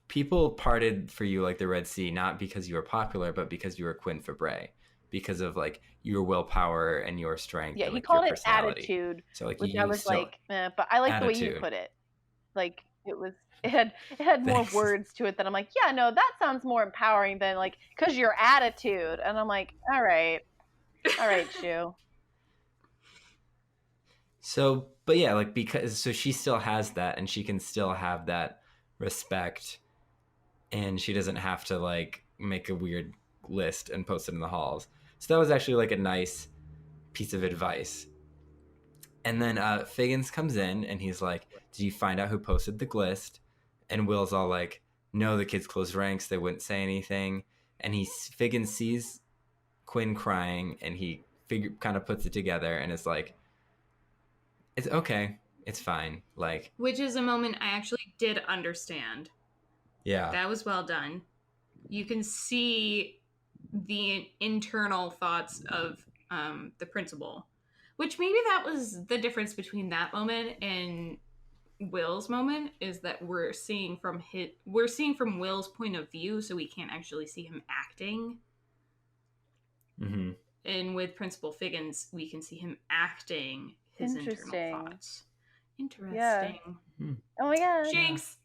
people parted for you like the Red Sea, not because you were popular, but because you were Quinn Fabray, because of like your willpower and your strength. Yeah, and, he like, called your it attitude, so like which I was like, but I like the way you put it. Like it had more words to it that I'm like, yeah, no, that sounds more empowering than like, because your attitude. And I'm like, all right, Shu. So, but yeah, like so she still has that, and she can still have that respect, and she doesn't have to like make a weird list and post it in the halls. So that was actually like a nice piece of advice. And then Figgins comes in and he's like, did you find out who posted the glist? And Will's all like, no, the kids closed ranks. They wouldn't say anything. And Figgins sees Quinn crying and he kind of puts it together and is like, it's okay. It's fine. Like, which is a moment I actually did understand. Yeah. That was well done. You can see the internal thoughts of the principal. Which maybe that was the difference between that moment and Will's moment, is that we're seeing from Will's point of view, so we can't actually see him acting. Mm-hmm. And with Principal Figgins, we can see him acting his internal thoughts. Interesting. Yeah. Oh my god. Jinx.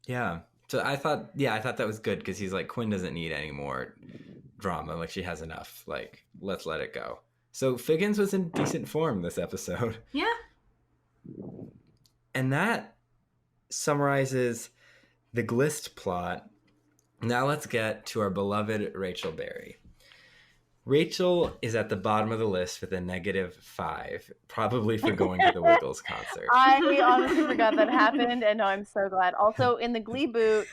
Yeah. So I thought that was good because he's like, Quinn doesn't need any more drama. Like, she has enough. Like, let's let it go. So Figgins was in decent form this episode. Yeah. And that summarizes the Glist plot. Now let's get to our beloved Rachel Berry. Rachel is at the bottom of the list with a -5, probably for going to the Wiggles concert. I honestly forgot that happened, and no, I'm so glad. Also, in the Gleeboot,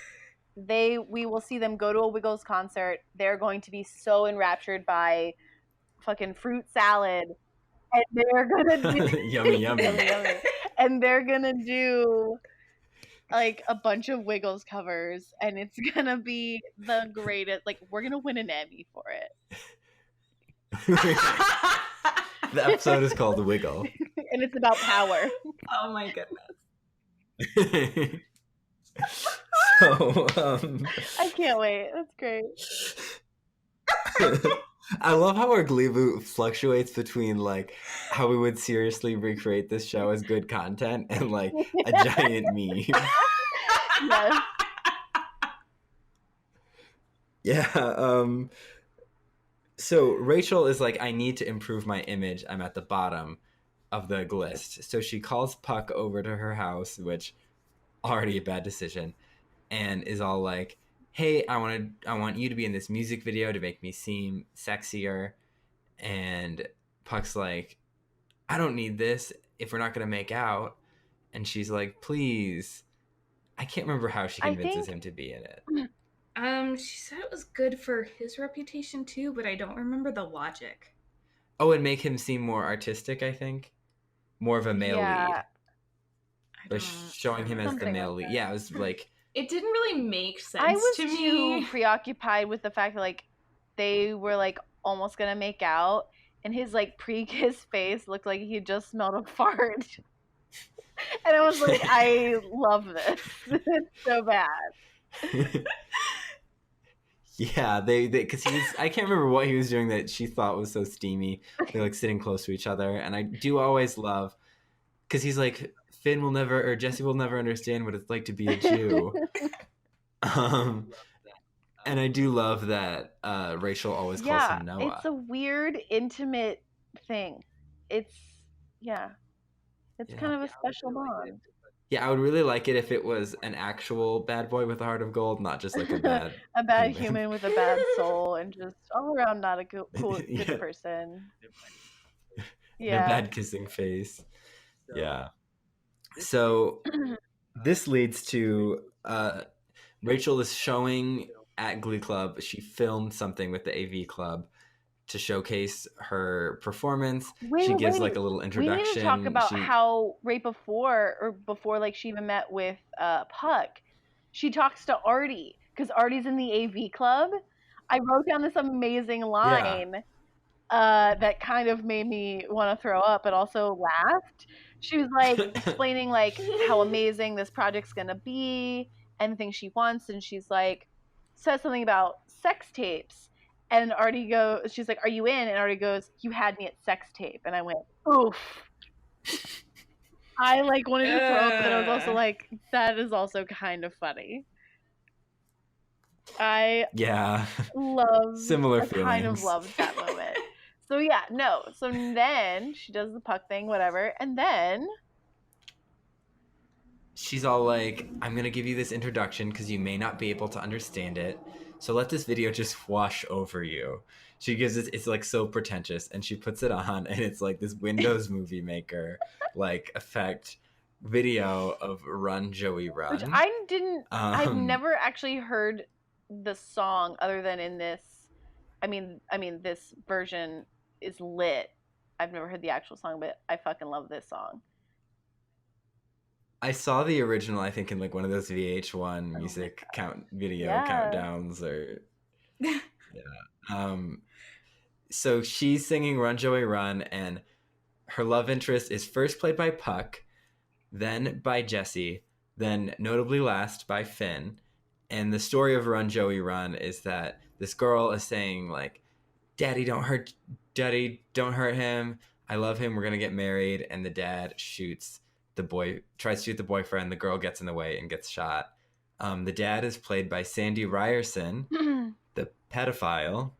we will see them go to a Wiggles concert. They're going to be so enraptured by fucking fruit salad, and they're gonna do Yummy, yummy. yummy. And they're gonna do like a bunch of Wiggles covers, and it's gonna be the greatest. Like, we're gonna win an Emmy for it. The episode is called The Wiggle. And it's about power. Oh my goodness. So, I can't wait. That's great. I love how our Gleeboot fluctuates between like how we would seriously recreate this show as good content and like a giant meme. Yes. Yeah. So Rachel is like, I need to improve my image. I'm at the bottom of the list. So she calls Puck over to her house, which already a bad decision, and is all like, hey, I want you to be in this music video to make me seem sexier. And Puck's like, I don't need this if we're not gonna make out. And she's like, please. I can't remember how she convinces him to be in it. She said it was good for his reputation too, but I don't remember the logic. Oh, and make him seem more artistic, I think. More of a male lead. Or showing him as the male lead. Yeah, it was like... It didn't really make sense I was to too me. preoccupied with the fact that, like, they were, like, almost gonna make out, and his, like, pre-kiss face looked like he just smelled a fart. And I was like, I love this. It's so bad. Yeah, because I can't remember what he was doing that she thought was so steamy. They're like sitting close to each other, and I do always love, because he's like, Jesse will never understand what it's like to be a Jew. And I do love that Rachel always calls him Noah. It's a weird, intimate thing. It's kind of a special bond. Yeah, I would really like it if it was an actual bad boy with a heart of gold, not just like a bad human with a bad soul and just all around not a good person. Yeah. A bad kissing face. Yeah. So this leads to Rachel is showing at Glee Club. She filmed something with the AV Club to showcase her performance. She gives like a little introduction. We need to talk about how right before like she even met with Puck, she talks to Artie because Artie's in the AV Club. I wrote down this amazing line that kind of made me want to throw up, but also laughed. She was like explaining like how amazing this project's gonna be and the things she wants, and she's like says something about sex tapes. And Artie goes, she's like, are you in? And Artie goes, you had me at sex tape. And I went, oof. I like wanted to throw up, but I was also like, that is also kind of funny. I love similar feelings. Kind of loved that moment. So yeah, no. So then she does the Puck thing, whatever, and then she's all like, I'm gonna give you this introduction because you may not be able to understand it. So let this video just wash over you. She gives it, it's like so pretentious, and she puts it on, and it's like this Windows Movie Maker like effect video of Run Joey Run. Which I didn't, I've never actually heard the song other than in this. I mean, this version is lit. I've never heard the actual song, but I fucking love this song. I saw the original, I think, in like one of those VH1 music countdowns or so she's singing Run Joey Run, and her love interest is first played by Puck, then by Jesse, then notably last by Finn. And the story of Run Joey Run is that this girl is saying like, Daddy, don't hurt him. I love him. We're going to get married. And the dad tries to shoot the boyfriend. The girl gets in the way and gets shot. The dad is played by Sandy Ryerson, the pedophile.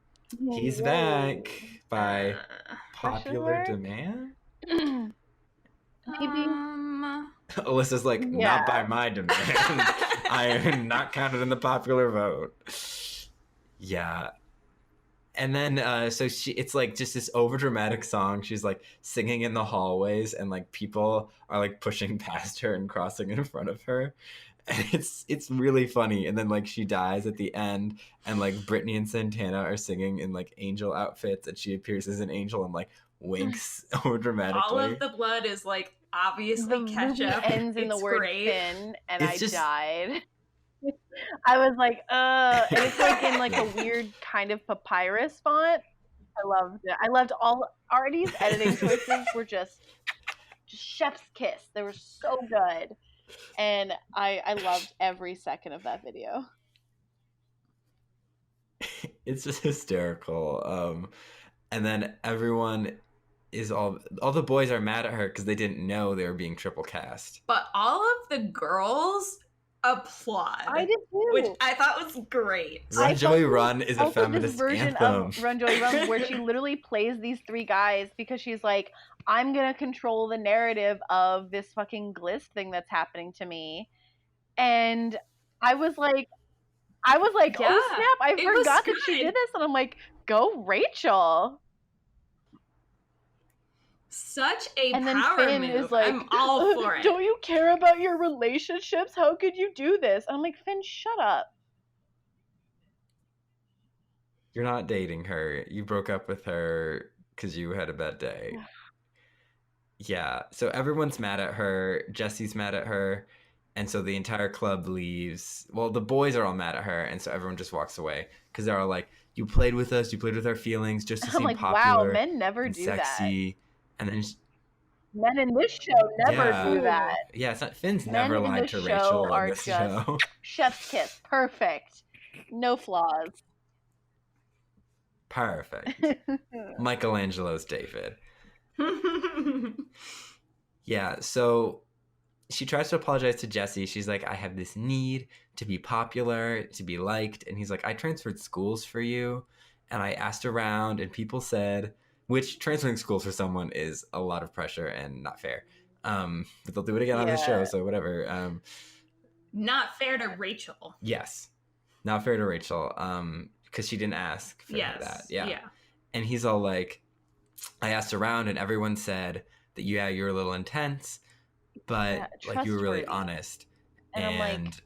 He's Whoa. back by Uh, popular mark? demand. Maybe. Alyssa's like, not by my demand. I am not counted in the popular vote. Yeah. And then so it's like just this over dramatic song. She's like singing in the hallways, and like people are like pushing past her and crossing in front of her. And it's really funny. And then like she dies at the end, and like Brittany and Santana are singing in like angel outfits, and she appears as an angel and like winks over dramatically. All of the blood is like obviously The ketchup. movie ends in the It's word great. Finn, and It's I just- died. I was like, and it's like in like a weird kind of papyrus font. I loved it. I loved all Artie's editing choices were just chef's kiss. They were so good. And I loved every second of that video. It's just hysterical. And then everyone is all the boys are mad at her because they didn't know they were being triple cast. But all of the girls applaud. I did too. Which I thought was great. Run Joey Run is a Also, feminist this version anthem. of Run Joey Run where she literally plays these three guys because she's like, I'm gonna control the narrative of this fucking glist thing that's happening to me. And I was like, Yeah, oh snap, I it was forgot that she good. did this. And I'm like, go Rachel. Such a And then power Finn move. is like, I'm all for it. Don't you care about your relationships? How could you do this? I'm like, Finn, shut up. You're not dating her. You broke up with her because you had a bad day. Yeah. So everyone's mad at her. Jesse's mad at her. And so the entire club leaves. Well, the boys are all mad at her. And so everyone just walks away because they're all like, you played with us. You played with our feelings just to I'm seem like, popular. wow, men never and do that. sexy. And then Men in this show never Yeah. do that. yeah, it's not Finn's Men never in lied this to show Rachel are on this just- show. Chef's kiss. Perfect. No flaws. Perfect. Michelangelo's David. Yeah, so she tries to apologize to Jesse. She's like, I have this need to be popular, to be liked. And he's like, I transferred schools for you. And I asked around, and people said, which transferring schools for someone is a lot of pressure and not fair. But they'll do it again on this show, Yeah. so whatever. Not fair to Rachel. Yes, not fair to Rachel, because she didn't ask for Yes. that. Yeah. And he's all like, I asked around, and everyone said that, yeah, you're a little intense, but Yeah, like you were really trustworthy. honest. And I'm like, and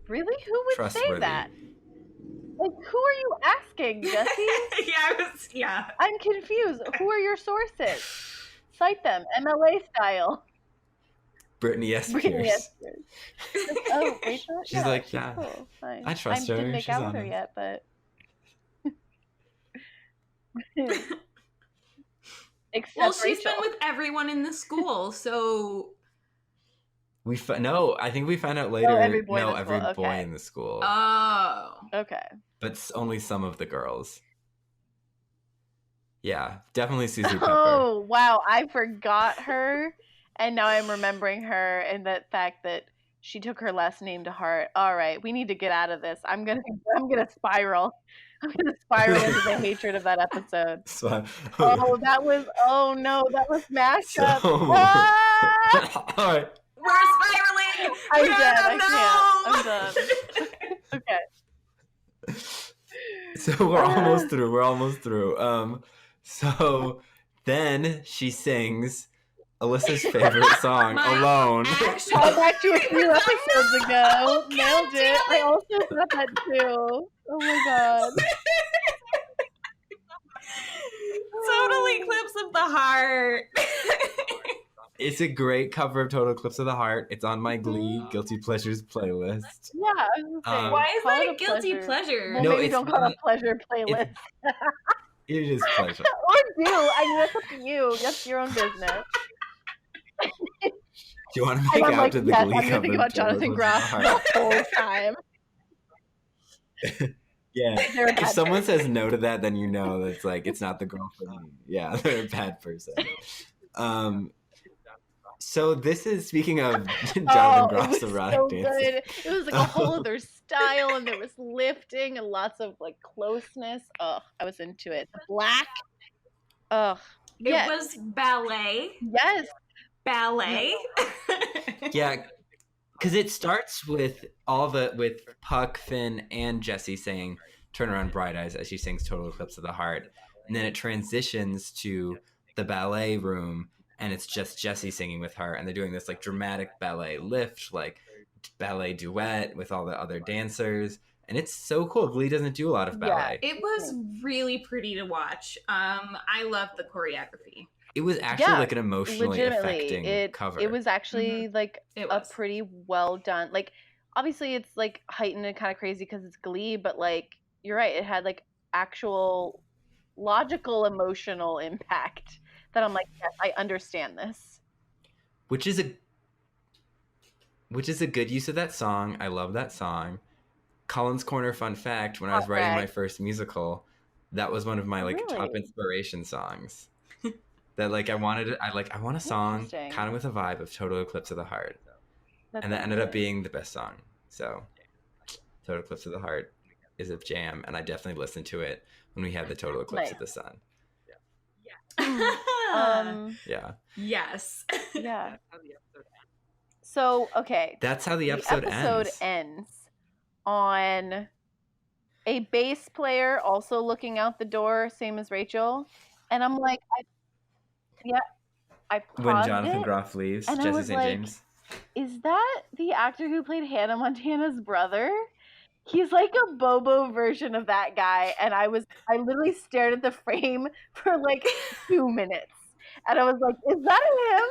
really? Who would say trustworthy. that? Like, who are you asking, Jesse? Yeah. I'm confused. Who are your sources? Cite them, MLA style. Brittany S. Brittany Pierce. S. Pierce. Oh, Rachel? She's like, yeah, cool. Fine. I trust I her. didn't make She's out with her honest. yet, but... Except Well, she's Rachel. been with everyone in the school, so No, I think we find out later. every boy in the every school, boy okay. in the school, oh. Okay. but only some of the girls. Yeah, definitely Susie Pepper. Oh, wow. I forgot her. And now I'm remembering her and that fact that she took her last name to heart. All right, we need to get out of this. I'm gonna spiral. I'm gonna spiral into the hatred of that episode. So, Oh, that was that was mashup. So- Ah! all right. We're spiraling. I'm We dead. don't I know. can't. I'm done. Okay. So we're almost through. We're almost through. So then she sings Alyssa's favorite song, My "Alone." actual- Call back to a few episodes ago. God Nailed it. damn I also thought that too. Oh my god. Total Eclipse of the Heart. It's a great cover of Total Eclipse of the Heart. It's on my Glee Guilty Pleasures playlist. Yeah, I was gonna say, Um, Why is call that it a guilty pleasure? Well, No, maybe it's don't call it not- a pleasure playlist. It is pleasure. Or do. I mean, that's up to you. That's your own business. Do you want to And make I'm out like, to the yes, Glee I'm gonna cover think of about Total Jonathan Eclipse of the Groff Heart? the whole time. Yeah. They're a If bad someone person. says no to that, then you know that's like it's not the girl for me. Yeah, they're a bad person. So this is speaking of Jonathan Groff's it was erotic so dancing. good. It was like a whole other style, and there was lifting and lots of like closeness. Oh, I was into it. The black. Oh, It was ballet. Yes. Ballet. Yeah, because it starts with with Puck, Finn, and Jesse saying "Turn Around, Bright Eyes" as she sings "Total Eclipse of the Heart," and then it transitions to the ballet room, and it's just Jesse singing with her, and they're doing this like dramatic ballet lift, like ballet duet with all the other dancers, and it's so cool. Glee doesn't do a lot of ballet. It was really pretty to watch. I love the choreography. It was actually like an emotionally affecting cover. It was actually like a pretty well done. Like, obviously, it's like heightened and kind of crazy because it's Glee, but like you're right, it had like actual logical emotional impact that I'm like, yes, I understand this. Which is a good use of that song. I love that song. Cullen's Corner fun fact: when I was writing my first musical, that was one of my like top inspiration songs. That like I want a song kind of with a vibe of Total Eclipse of the Heart. And that ended up being the best song. So Total Eclipse of the Heart is a jam, and I definitely listened to it when we had the Total Eclipse of the Sun. Yeah. Yes. Yeah. So, okay. That's how the episode ends on a bass player also looking out the door, same as Rachel. And I'm like, I paused when Jonathan Groff leaves, and Jesse St. James. Is that the actor who played Hannah Montana's brother? He's like a Bobo version of that guy, and I literally stared at the frame for like 2 minutes, and I was like, "Is that him?"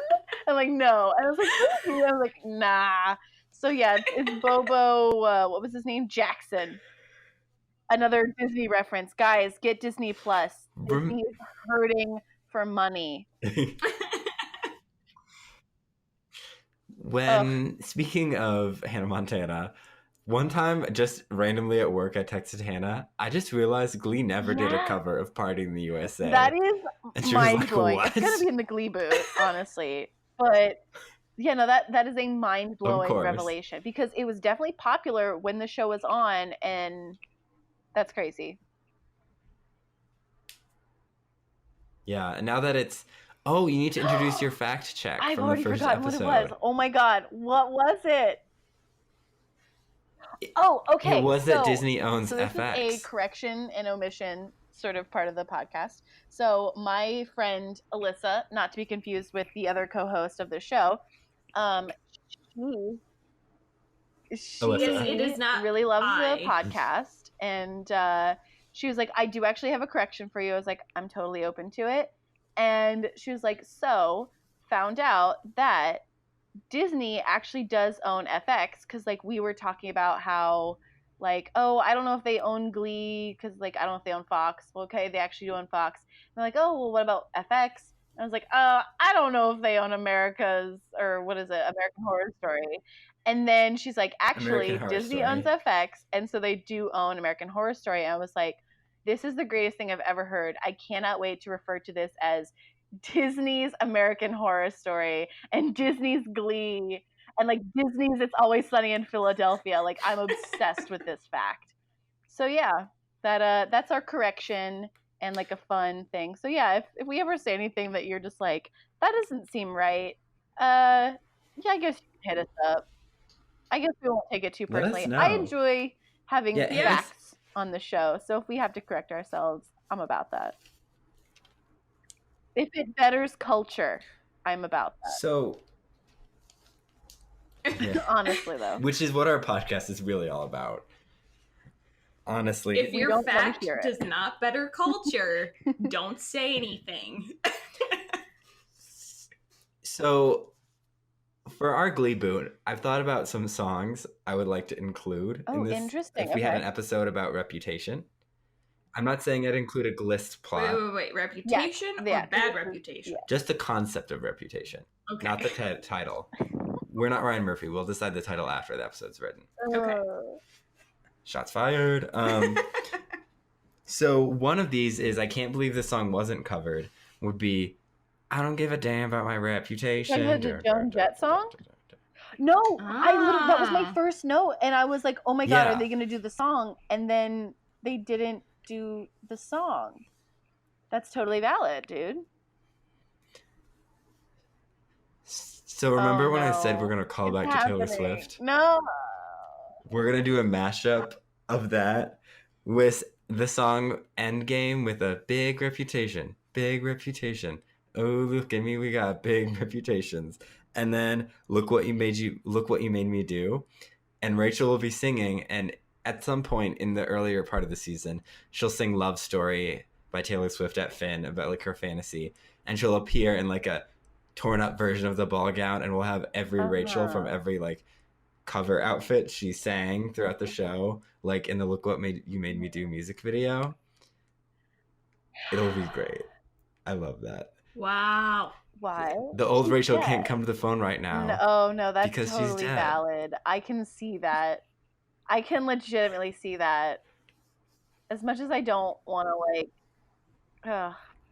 I'm like, "No," and I was like, "Who's he?" I was like, "Nah." So yeah, it's Bobo. What was his name? Jackson. Another Disney reference, guys. Get Disney Plus. Disney is hurting for money. When speaking of Hannah Montana, one time just randomly at work I texted Hannah, I just realized Glee never did a cover of Party in the USA. That is mind-blowing. It's gonna be in the Gleeboot, honestly. But yeah, no, that is a mind-blowing revelation, because it was definitely popular when the show was on, and that's crazy. Yeah, and now that it's you need to introduce your fact check from the first episode. I've already forgotten what it was. Oh my god, what was it? Okay. It was that Disney owns this FX. Is a correction and omission sort of part of the podcast. So my friend Allyssa, not to be confused with the other co-host of the show, she really loves the podcast, and she was like, "I do actually have a correction for you." I was like, "I'm totally open to it." And she was like, "So, found out that Disney actually does own FX, because like we were talking about how like, oh, I don't know if they own Glee, because like I don't know if they own Fox." Well, okay, they actually do own Fox. And they're like, "Oh, well, what about FX?" And I was like, I don't know if they own American Horror Story." And then she's like, "Actually, Disney owns FX, and so they do own American Horror Story." And I was like, this is the greatest thing I've ever heard. I cannot wait to refer to this as Disney's American Horror Story and Disney's Glee, and like Disney's It's Always Sunny in Philadelphia. Like, I'm obsessed with this fact. So yeah, that's our correction and like a fun thing. So yeah, if we ever say anything that you're just like, that doesn't seem right, yeah, I guess you can hit us up. I guess we won't take it too personally. I enjoy having facts on the show, so if we have to correct ourselves, I'm about that. If it betters culture, I'm about that. So, honestly, though, which is what our podcast is really all about. Honestly, if your fact does not better culture, don't say anything. So, for our Gleeboot, I've thought about some songs I would like to include in this. Interesting. If we had an episode about Reputation. I'm not saying I'd include a glist plot. Wait. Reputation or bad reputation? Yeah. Just the concept of Reputation. Okay. Not the title. We're not Ryan Murphy. We'll decide the title after the episode's written. Okay. Shots fired. So one of these is, I can't believe this song wasn't covered, would be I don't give a damn about my reputation. The Joan Jett song? No, that was my first note, and I was like, oh my god, are they going to do the song? And then they didn't do the song. That's totally valid, dude. So remember when I said we're going to call back to Taylor Swift? No. We're going to do a mashup of that with the song Endgame with a big reputation. Big reputation. Oh, look at me, we got big reputations. And then look what you made me do. And Rachel will be singing, and at some point in the earlier part of the season, she'll sing Love Story by Taylor Swift at Finn about like her fantasy, and she'll appear in like a torn up version of the ball gown, and we'll have every Rachel from every like cover outfit she sang throughout the show, like in the Look What You Made Me Do music video. It'll be great. I love that. Wow. Why? The old Rachel can't come to the phone right now. No, that's because totally she's dead. Valid. I can see that. I can legitimately see that. As much as I don't want to like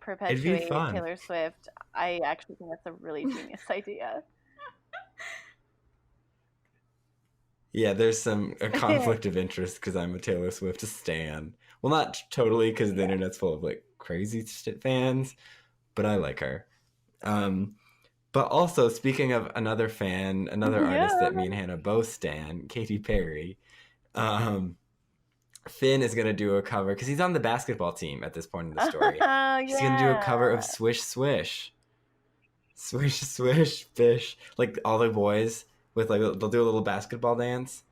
perpetuate Taylor Swift, I actually think that's a really genius idea. Yeah, there's a conflict of interest because I'm a Taylor Swift stan. Well, not totally, because the internet's full of like crazy fans, but I like her. But also, speaking of another fan, another artist that me and Hannah both stan, Katy Perry, Finn is going to do a cover, because he's on the basketball team at this point in the story. He's going to do a cover of Swish Swish. Swish Swish Fish. Like all the boys with like, they'll do a little basketball dance.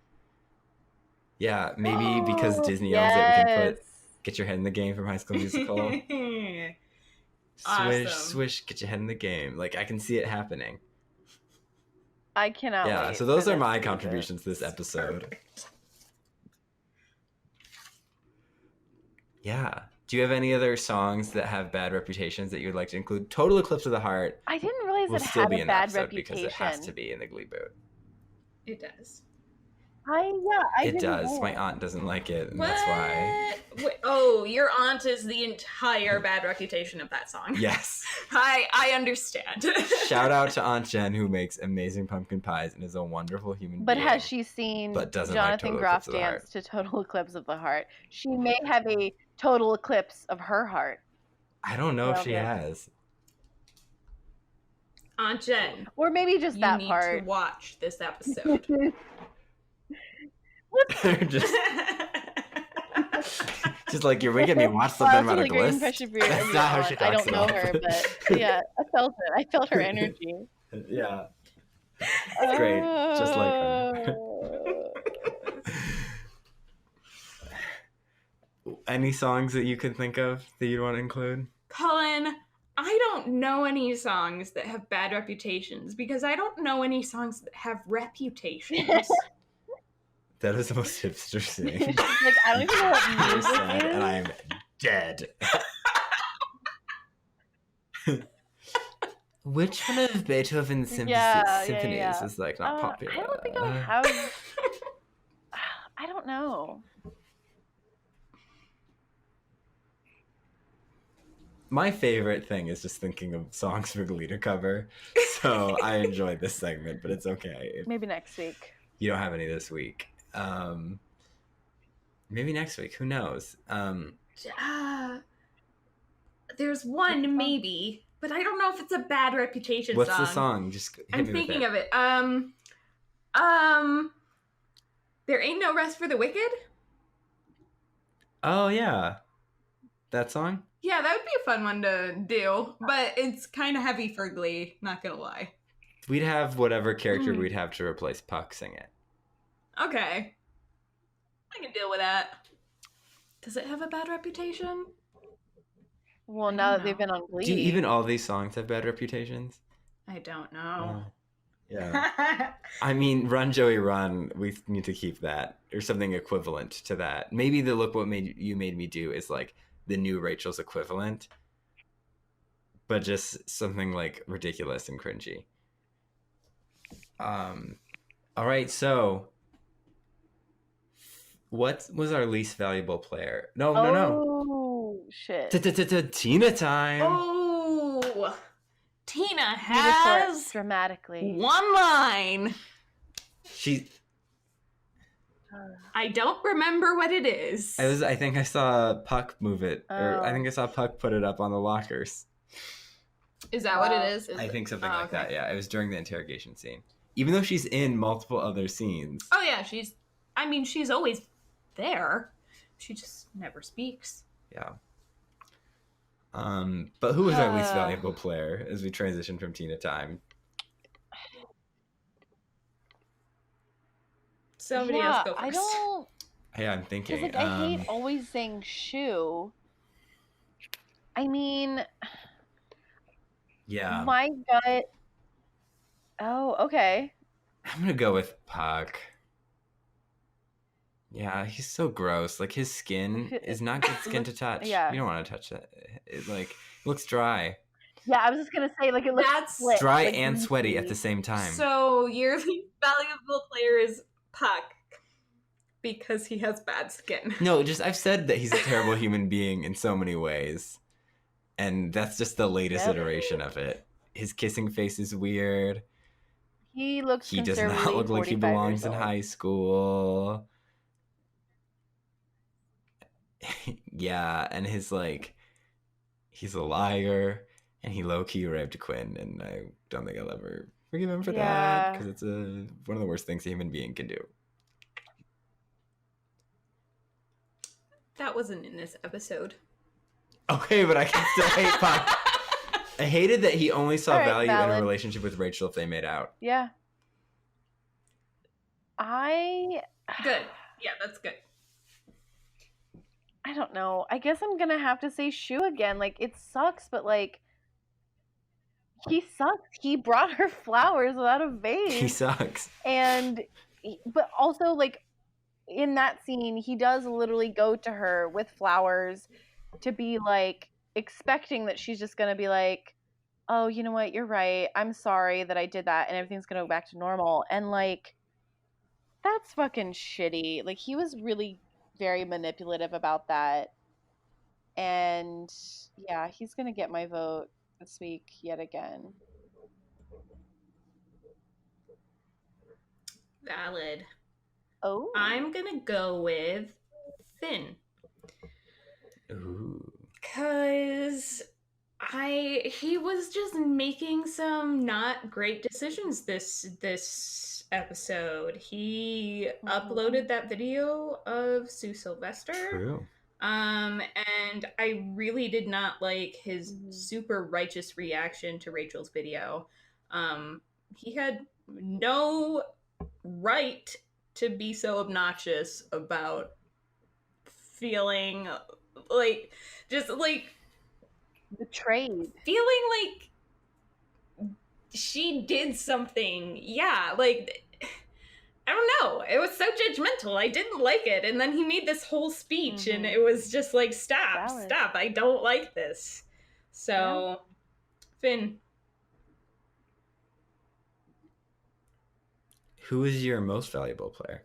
Yeah, maybe because Disney owns it, we can Get Your Head in the Game from High School Musical. Swish, swish, get your head in the game. Like, I can see it happening. I cannot wait. So those are my contributions to this episode. Perfect. Yeah. Do you have any other songs that have bad reputations that you'd like to include? Total Eclipse of the Heart. I didn't realize it had a bad reputation. Because it has to be in the Gleeboot. It does. It does. Know. My aunt doesn't like it, and that's why. Wait, oh, your aunt is the entire bad reputation of that song. Yes. I understand. Shout out to Aunt Jen, who makes amazing pumpkin pies and is a wonderful human being. But has she seen Jonathan Groff dance to Total Eclipse of the Heart? She may have a total eclipse of her heart. I don't know if she has. Aunt Jen. Or maybe just that part. You need to watch this episode. just like you're making me watch something about a glist. That's not how she talks. I don't know her, but yeah, I felt it. I felt her energy. Yeah, it's great, just like her. Any songs that you can think of that you'd want to include? Cullen, I don't know any songs that have bad reputations because I don't know any songs that have reputations. That is the most hipster thing. Like, I don't even know what music is. And I'm dead. Which one of Beethoven's symphonies is like not popular? I don't think I have. I don't know. My favorite thing is just thinking of songs for Glee to cover. So I enjoyed this segment, but it's okay. Maybe next week. You don't have any this week. Maybe next week. Who knows? There's one maybe, but I don't know if it's a bad reputation What's song. What's the song? Just I'm thinking of it. There Ain't No Rest for the Wicked. Oh yeah, that song. Yeah, that would be a fun one to do, but it's kind of heavy for Glee. Not gonna lie. We'd have whatever character we'd have to replace Puck sing it. Okay. I can deal with that. Does it have a bad reputation? Well, now that they've been on Glee. Do even all these songs have bad reputations? I don't know. Yeah. I mean, Run Joey Run, we need to keep that. Or something equivalent to that. Maybe the Look What You Made Me Do is like the new Rachel's equivalent. But just something like ridiculous and cringy. All right, so what was our least valuable player? No. Oh, shit. Tina time. Oh, Tina Read it for it has dramatically. one line. I don't remember what it is. I think I saw Puck move it, or I Oh. think I saw Puck put it up on the lockers. Is that what it is? I think something Oh, like okay. that. Yeah, it was during the interrogation scene. Even though she's in multiple other scenes. Oh yeah, she's always there. She just never speaks. Yeah. But who was our least valuable player as we transition from Tina time? Somebody else go first. I don't. Yeah, I'm thinking. Because I hate always saying shoe. I mean, yeah. My gut. Oh, okay. I'm gonna go with Puck. Yeah, he's so gross. Like, his skin is not good skin to touch. Yeah. You don't want to touch that. It looks dry. Yeah, I was just gonna say, it looks split, dry and sweaty at the same time. So your least valuable player is Puck because he has bad skin. No, I've said that he's a terrible human being in so many ways, and that's just the latest iteration of it. His kissing face is weird. He looks. He does not look like he belongs in high school. Yeah, and he's a liar, and he low-key raped Quinn, and I don't think I'll ever forgive him for that, because it's one of the worst things a human being can do. That wasn't in this episode. Okay, but I can still hate Puck. I hated that he only saw value in a relationship with Rachel if they made out. Yeah. Good. Yeah, that's good. I don't know. I guess I'm gonna have to say shoe again. It sucks, but he sucks. He brought her flowers without a vase. He sucks. But also, in that scene, he does literally go to her with flowers to be expecting that she's just gonna be oh, you know what? You're right. I'm sorry that I did that, and everything's gonna go back to normal. And that's fucking shitty. He was really very manipulative about that. And yeah, he's gonna get my vote this week yet again. Valid. Oh. I'm gonna go with Finn. Ooh. Cause he was just making some not great decisions this episode. He uploaded that video of Sylvester. True. And I really did not like his super righteous reaction to Rachel's video. He had no right to be so obnoxious about feeling betrayed. Feeling she did something. Yeah, I don't know. It was so judgmental. I didn't like it. And then he made this whole speech and it was just stop. I don't like this. So, Finn. Who is your most valuable player?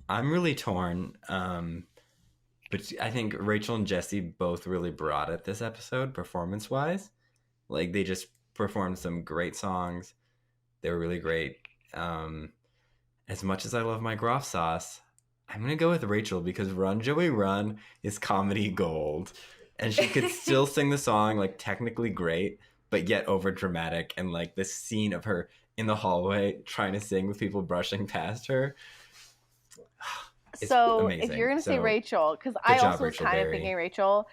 I'm really torn. But I think Rachel and Jesse both really brought it this episode, performance-wise. They just performed some great songs. They were really great. As much as I love my Groff sauce, I'm going to go with Rachel because Run, Joey, Run is comedy gold. And she could still sing the song, technically great, but yet over-dramatic. And, this scene of her in the hallway trying to sing with people brushing past her. It's amazing. If you're going to say Rachel, because I also was kind of thinking Rachel,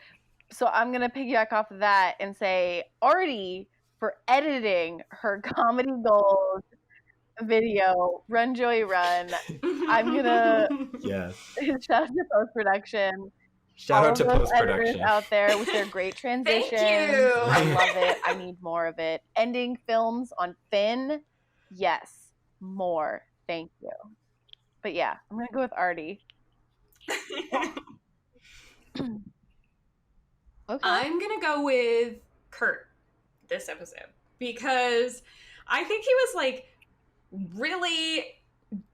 so I'm going to piggyback off of that and say Artie for editing her comedy gold video, Run, Joey, Run. I'm going to shout out to post-production. Shout out to post-production out there with their great transitions. Thank you. I love it. I need more of it. Ending films on Finn, yes, more. Thank you. But yeah, I'm going to go with Artie. Okay. I'm going to go with Kurt this episode because I think he was really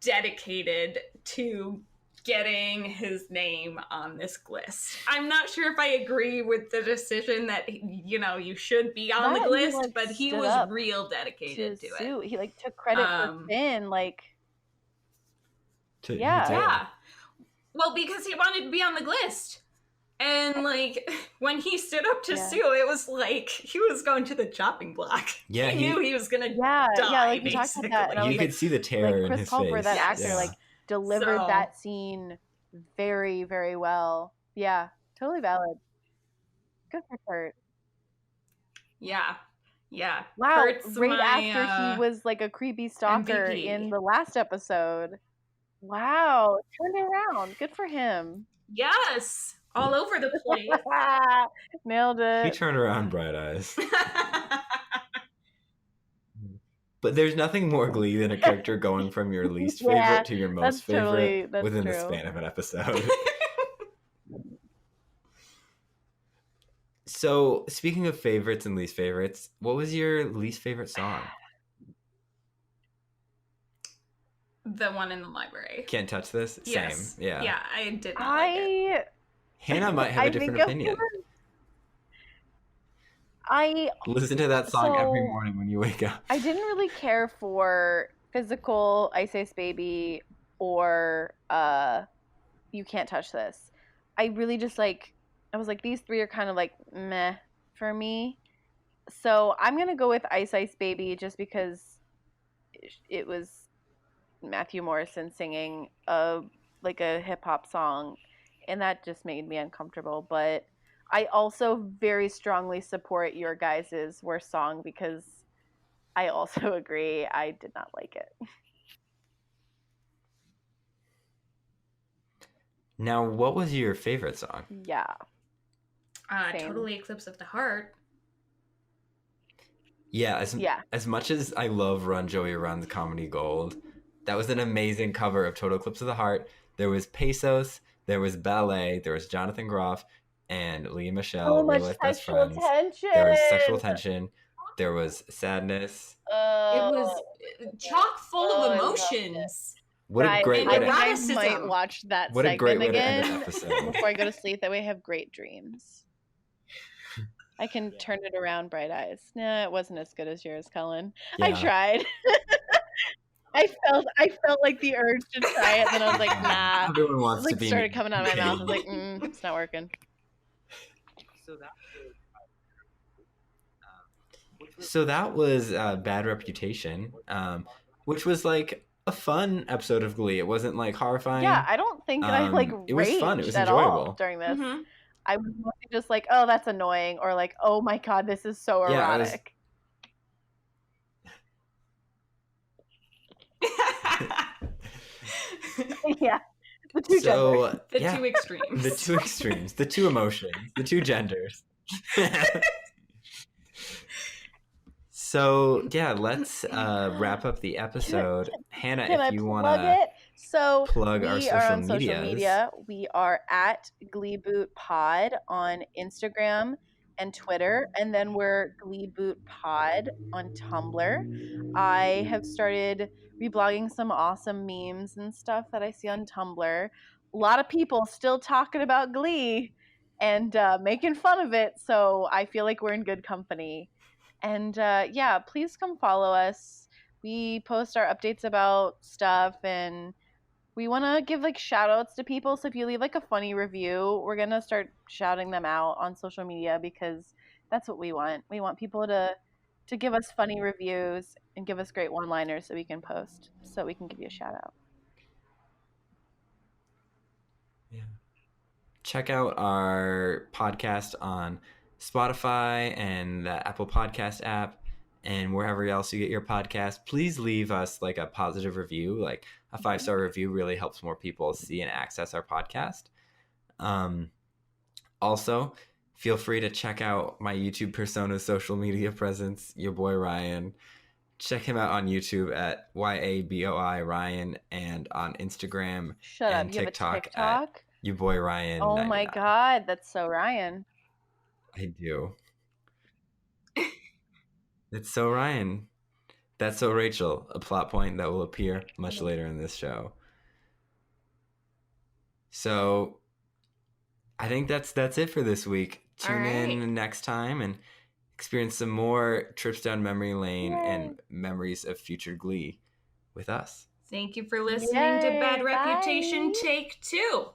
dedicated to getting his name on this list. I'm not sure if I agree with the decision that, you know, you should be on the list, like, but he stood was up real dedicated to it. He like took credit for Finn, like yeah. Well, because he wanted to be on the list. And like when he stood up to Sue, it was like he was going to the chopping block. Yeah, he knew he was gonna die. Yeah, like we talked about that. And I was you could see the terror like, Chris in his Culver, face. that actor, like delivered that scene very, very well. Yeah, totally valid. Good for Kurt. Yeah. Wow, Kurt's right after he was like a creepy stalker MVP. in the last episode. Wow, turned around. Good for him. Yes, all over the place. Nailed it. He turned around Bright Eyes. But there's nothing more Glee than a character going from your least favorite to your most favorite within the span of an episode. So, speaking of favorites and least favorites, what was your least favorite song? The one in the library. Can't touch this? Yes. Same. Yeah. Yeah, I did not like it. Hannah might have a different opinion. I listen to that song every morning when you wake up. I didn't really care for Physical, Ice Ice Baby, or You Can't Touch This. I really just like, I was like, these three are kind of like meh for me. So I'm going to go with Ice Ice Baby just because it was Matthew Morrison singing like a hip hop song, and that just made me uncomfortable. But I also very strongly support your guys' worst song because I also agree I did not like it. Now, what was your favorite song? Yeah. Totally Eclipse of the Heart. Yeah, as much as I love Run Joey Run's Comedy Gold, that was an amazing cover of Total Eclipse of the Heart. There was Pesos, there was Ballet, there was Jonathan Groff, and Leah Michelle, Real Life Best Friends. Tension. There was Sexual Tension. There was Sadness. It was chock full of emotions. What a great way to I might watch that segment again before I go to sleep. That way I have great dreams. I can turn it around, Bright Eyes. Nah, it wasn't as good as yours, Cullen. Yeah. I tried. I felt like the urge to try it, and then I was like, nah. Everyone wants it to be started coming out of my mouth. I was like, it's not working. So that was Bad Reputation, which was like a fun episode of Glee. It wasn't like horrifying. Yeah, I don't think that I like it was fun. It was at enjoyable all during this. Mm-hmm. I was mostly just like, oh, that's annoying, or like, oh my god, this is so erotic. Yeah. The two genders. The two extremes. The two extremes. The two emotions. The two genders. So, yeah, let's wrap up the episode. Hannah, if you want to plug our social media. We are at Gleeboot Pod on Instagram and Twitter, and then we're Gleeboot Pod on Tumblr. I have started reblogging some awesome memes and stuff that I see on Tumblr. A lot of people still talking about Glee and making fun of it, so I feel like we're in good company. And yeah, please come follow us. We post our updates about stuff, and we want to give like shout outs to people. So if you leave like a funny review, we're going to start shouting them out on social media because that's what we want. We want people to give us funny reviews and give us great one-liners so we can post, so we can give you a shout out. Yeah. Check out our podcast on Spotify and the Apple Podcast app and wherever else you get your podcast. Please leave us like a positive review. Like a 5-star review really helps more people see and access our podcast. Also, feel free to check out my YouTube persona's social media presence, your boy Ryan. Check him out on YouTube at YABOI Ryan, and on Instagram and TikTok at your boy Ryan. Oh my god, that's so Ryan. I do. It's so Ryan. That's so Rachel, a plot point that will appear much later in this show. So I think that's it for this week. Tune right. in next time and experience some more trips down memory lane and memories of future Glee with us. Thank you for listening to Bad Yay, Reputation bye. Take 2.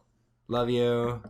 Love you.